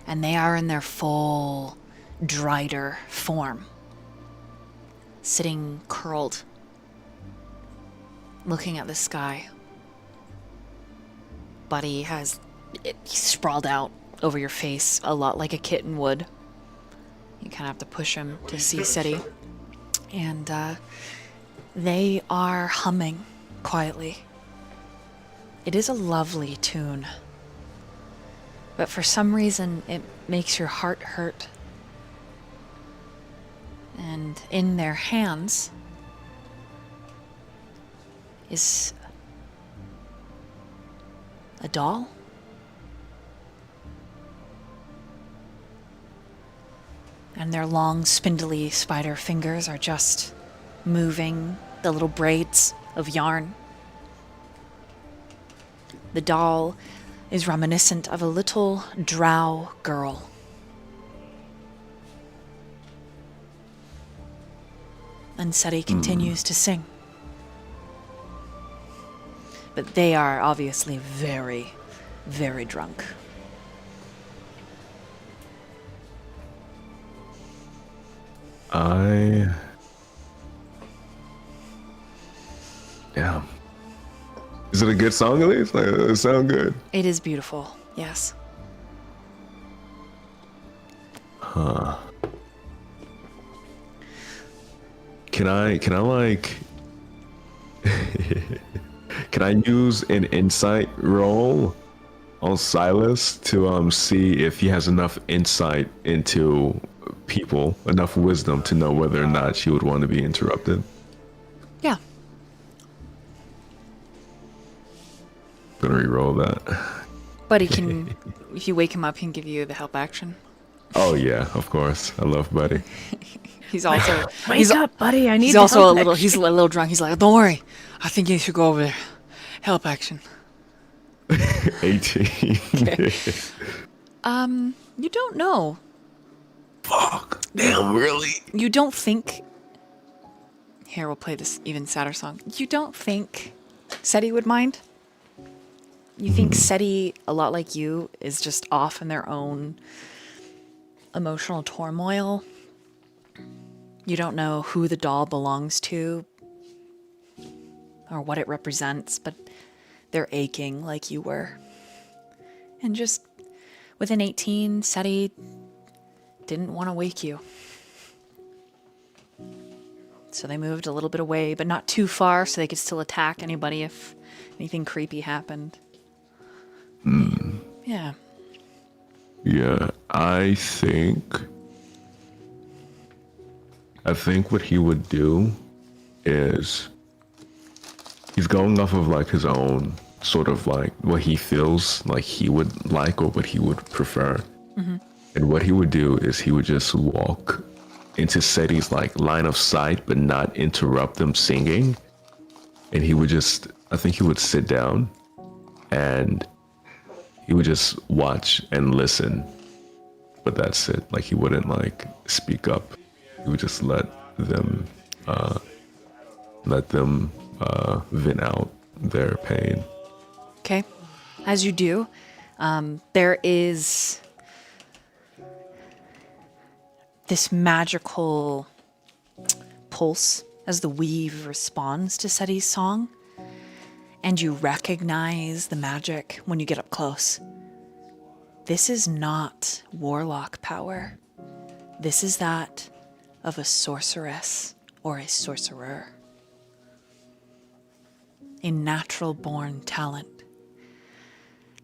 and they are in their full Drider form, sitting curled, looking at the sky. Buddy has it sprawled out over your face a lot like a kitten would. You kind of have to push him to see Seti. And they are humming quietly. It is a lovely tune. But for some reason, it makes your heart hurt. And in their hands is a doll. And their long, spindly spider fingers are just moving the little braids of yarn. The doll is reminiscent of a little drow girl. And Seti continues to sing. But they are obviously very, very drunk. Yeah. Is it a good song at least? Like, it sound good. It is beautiful, yes. Huh. Can I like can I use an insight roll on Sylas to see if he has enough insight into people, enough wisdom to know whether or not she would want to be interrupted? Yeah. Gonna re-roll that. But he can, if you wake him up, he can give you the help action. Oh yeah, of course. I love Buddy. He's also Wake up, buddy. I need he's the also help a little action. he's a little drunk. He's like, don't worry, I think you should go over there. Help action. 18. Okay. You don't know. Fuck. Damn, really? You don't think. Here, we'll play this even sadder song. You don't think Seti would mind? You think Seti, a lot like you, is just off in their own emotional turmoil You don't know who the doll belongs to or what it represents, but they're aching like you were. And just within 18, Seti didn't want to wake you. So they moved a little bit away, but not too far so they could still attack anybody if anything creepy happened. Yeah. Yeah, I think what he would do is he's going off of like his own sort of like what he feels like he would like or what he would prefer. And what he would do is he would just walk into Seti's like line of sight but not interrupt them singing. And he would just, I think he would sit down and he would just watch and listen. But that's it. Like he wouldn't like speak up. He would just let them vent out their pain. Okay. As you do, there is this magical pulse as the weave responds to Seti's song. And you recognize the magic when you get up close. This is not warlock power. This is that of a sorceress or a sorcerer. A natural-born talent.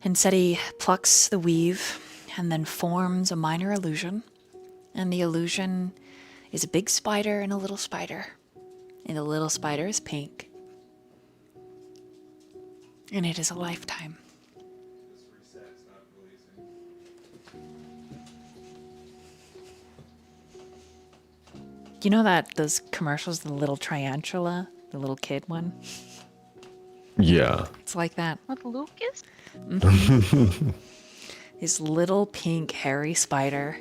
And Seti plucks the weave and then forms a minor illusion. And the illusion is a big spider and a little spider. And the little spider is pink. And it is a lifetime. You know that those commercials, the little tarantula, the little kid one? Yeah. It's like that. With Lucas? This little pink hairy spider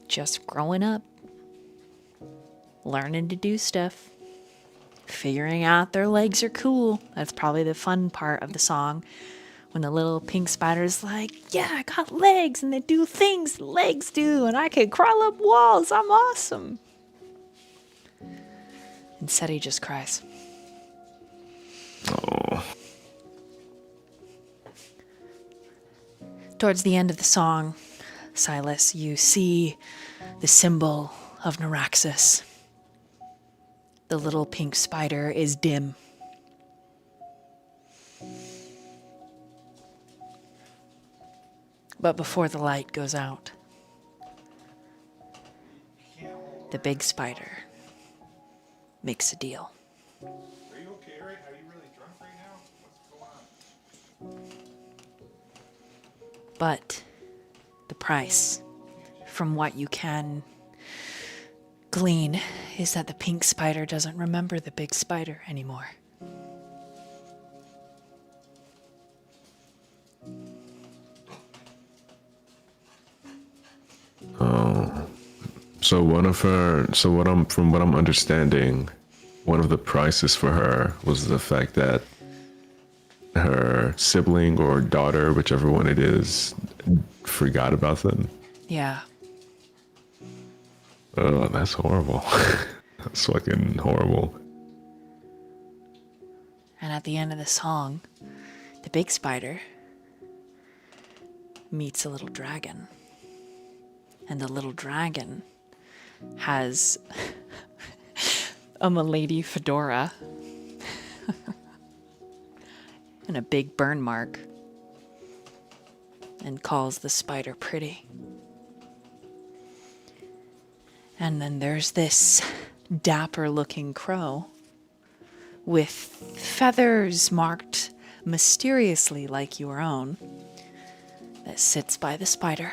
just growing up, learning to do stuff, figuring out their legs are cool. That's probably the fun part of the song. When the little pink spider's like, yeah, I got legs and they do things legs do and I can crawl up walls. I'm awesome. And Seti just cries. Oh. Towards the end of the song, Sylas, you see the symbol of Neuraxis. The little pink spider is dim. But before the light goes out, the big spider makes a deal. Are you okay, right? Are you really drunk right now? What's going on? But the price, from what you can glean, is that the pink spider doesn't remember the big spider anymore. So from what I'm understanding, one of the prices for her was the fact that her sibling or daughter, whichever one it is, forgot about them. Yeah. Oh, that's horrible. That's fucking horrible. And at the end of the song, the big spider meets a little dragon. And the little dragon has a milady fedora and a big burn mark and calls the spider pretty. And then there's this dapper looking crow with feathers marked mysteriously like your own that sits by the spider.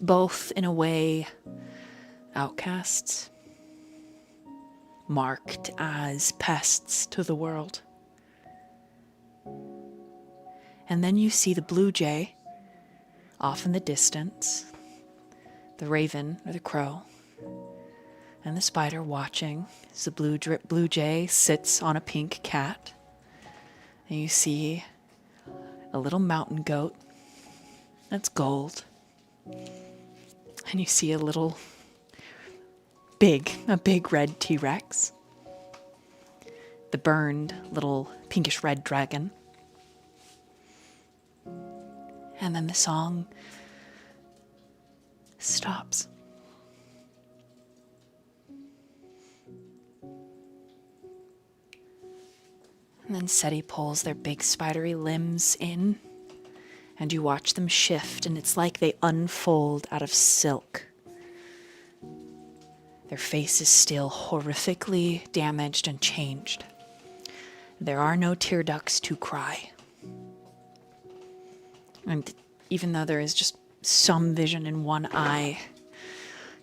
Both, in a way, outcasts, marked as pests to the world. And then you see the blue jay off in the distance, the raven or the crow, and the spider watching as the blue jay sits on a pink cat. And you see a little mountain goat that's gold. And you see a big red T-Rex. The burned little pinkish red dragon. And then the song stops. And then Seti pulls their big spidery limbs in, and you watch them shift, and it's like they unfold out of silk. Their face is still horrifically damaged and changed. There are no tear ducts to cry. And even though there is just some vision in one eye,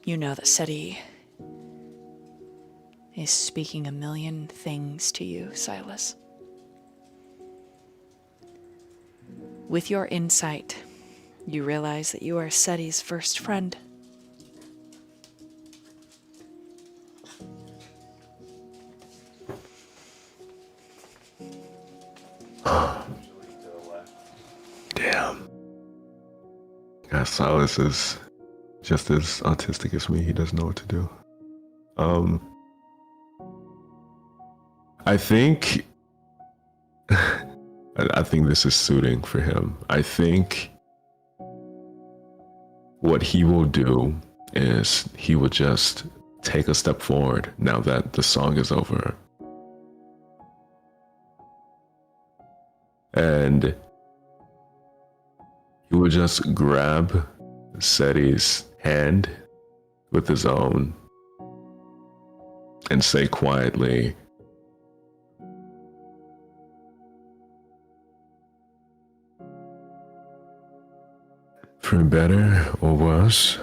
you know that Seti is speaking a million things to you, Sylas. With your insight, you realize that you are Seti's first friend. Damn. Yeah, Sylas is just as autistic as me. He doesn't know what to do. I think I think this is suiting for him. I think what he will do is he will just take a step forward now that the song is over. And he will just grab Seti's hand with his own and say quietly, "For better or worse,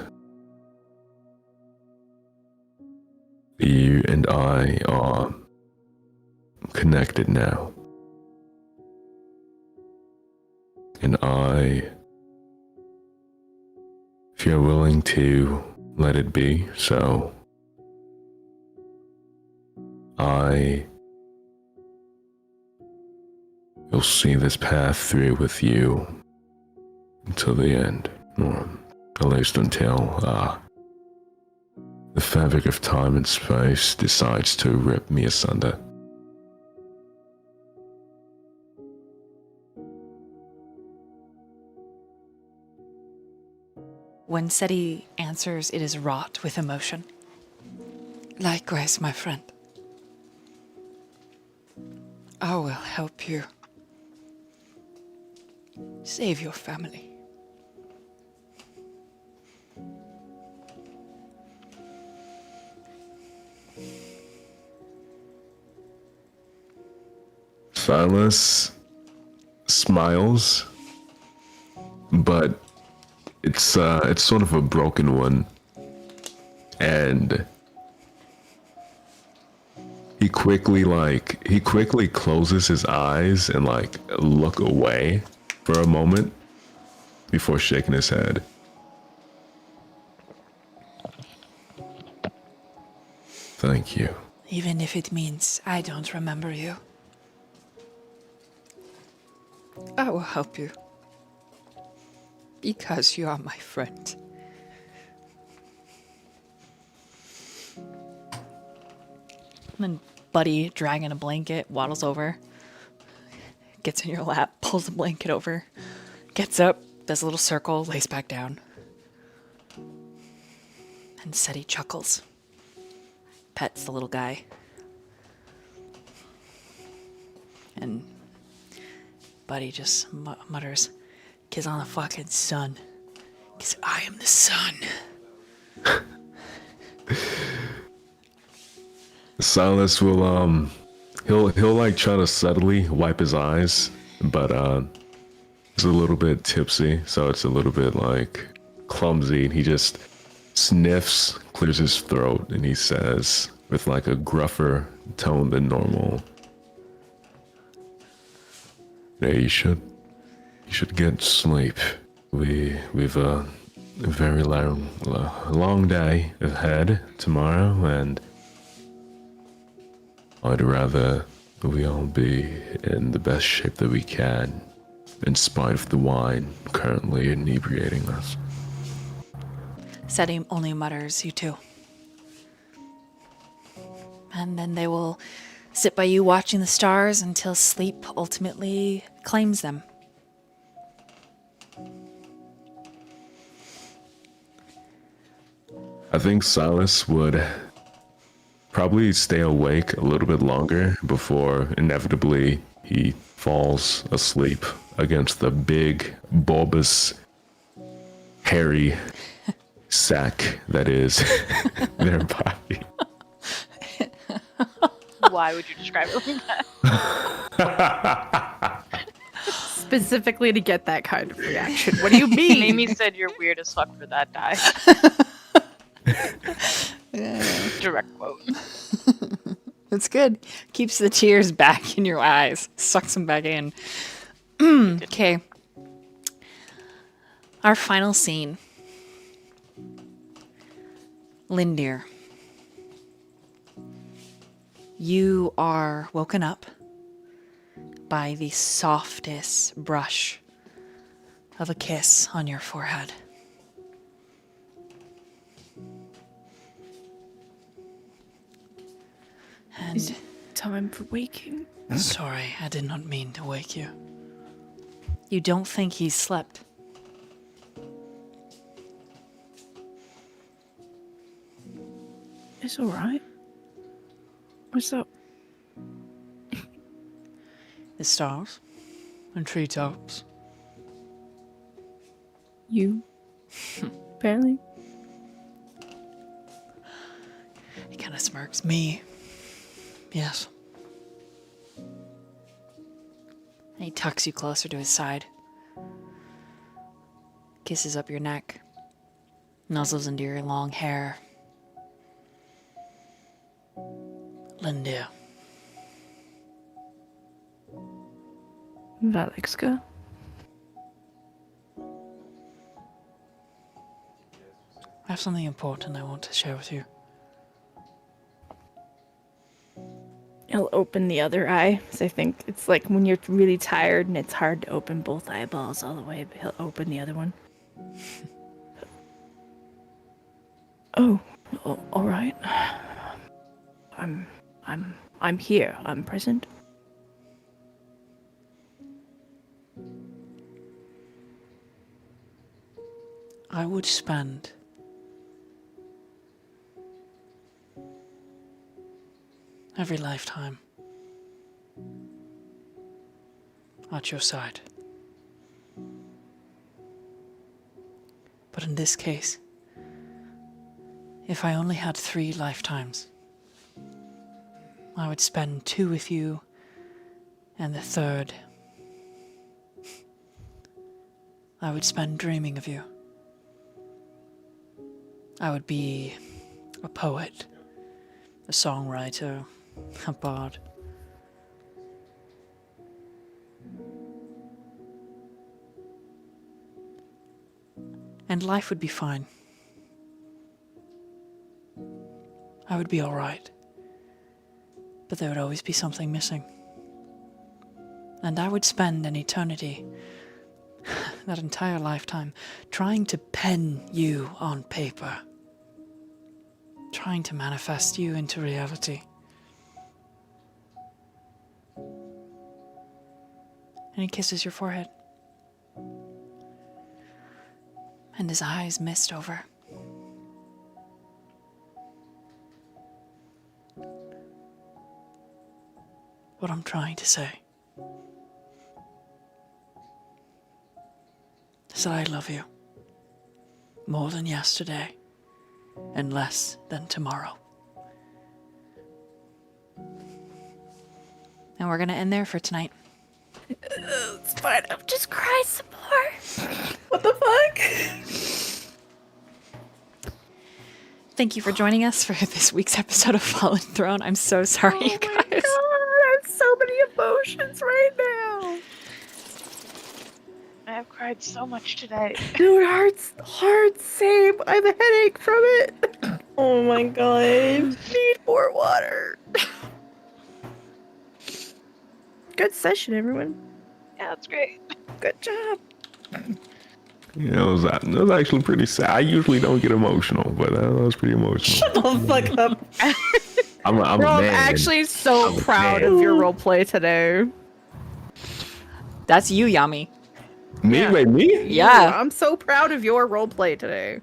you and I are connected now. And if you're willing to let it be so, will see this path through with you until the end, or at least until the fabric of time and space decides to rip me asunder." When Seti answers, it is wrought with emotion. Likewise, my friend. I will help you. Save your family. Sylas smiles, but it's sort of a broken one, and he quickly closes his eyes and look away for a moment before shaking his head. Thank you. Even if it means I don't remember you. I will help you. Because you are my friend. And then Buddy, dragging a blanket, waddles over, gets in your lap, pulls the blanket over, gets up, does a little circle, lays back down. And Seti chuckles, pets the little guy. And Buddy just mutters, "Kiss on the fucking sun. 'Cause I am the sun." Sylas will he'll try to subtly wipe his eyes, but he's a little bit tipsy, so it's a little bit clumsy, and he just sniffs, clears his throat, and he says with a gruffer tone than normal, "Hey, you should get sleep. We've a very long day ahead tomorrow, and I'd rather we all be in the best shape that we can, in spite of the wine currently inebriating us." Seti only mutters, "You too." And then they will sit by you watching the stars until sleep ultimately claims them. I think Sylas would probably stay awake a little bit longer before inevitably he falls asleep against the big, bulbous, hairy sack that is their body. Why would you describe it like that? Specifically to get that kind of reaction. What do you mean? Amy said you're weird as fuck for that die. Direct quote. It's good. Keeps the tears back in your eyes. Sucks them back in. Okay. Our final scene. Lynd'ir. You are woken up by the softest brush of a kiss on your forehead. And Time for waking. sorry, I did not mean to wake you. You don't think he's slept. It's alright. What's up? The stars and treetops. You? Apparently. He kind of smirks. Me. Yes. And he tucks you closer to his side. Kisses up your neck. Nuzzles into your long hair. Lynd'ir. Valexka. I have something important I want to share with you. He'll open the other eye. So I think it's like when you're really tired and it's hard to open both eyeballs all the way, but he'll open the other one. Oh, all right. I'm here. I'm present. I would spend every lifetime at your side. But in this case, if I only had 3 lifetimes, I would spend 2 with you, and the third, I would spend dreaming of you. I would be a poet, a songwriter, a bard. And life would be fine. I would be all right. But there would always be something missing. And I would spend an eternity, that entire lifetime, trying to pen you on paper. Trying to manifest you into reality. And he kisses your forehead. And his eyes mist over. What I'm trying to say is that I love you more than yesterday and less than tomorrow. And we're gonna end there for tonight. It's fine. I'll just cry some more. What the fuck? Thank you for joining us for this week's episode of Fallen Throne. I'm so sorry, you guys. God, I have so many emotions right now. I have cried so much today. Dude, heart same. I have a headache from it. Oh my god. Need more water. Good session, everyone. Yeah, that's great. Good job. It was actually pretty sad. I usually don't get emotional, but that was pretty emotional. Shut the fuck up. I'm a Bro, I'm man. actually so I'm a proud man. of your roleplay today. That's you, Yami. Me, Yeah. wait, me? Yeah. I'm so proud of your roleplay today.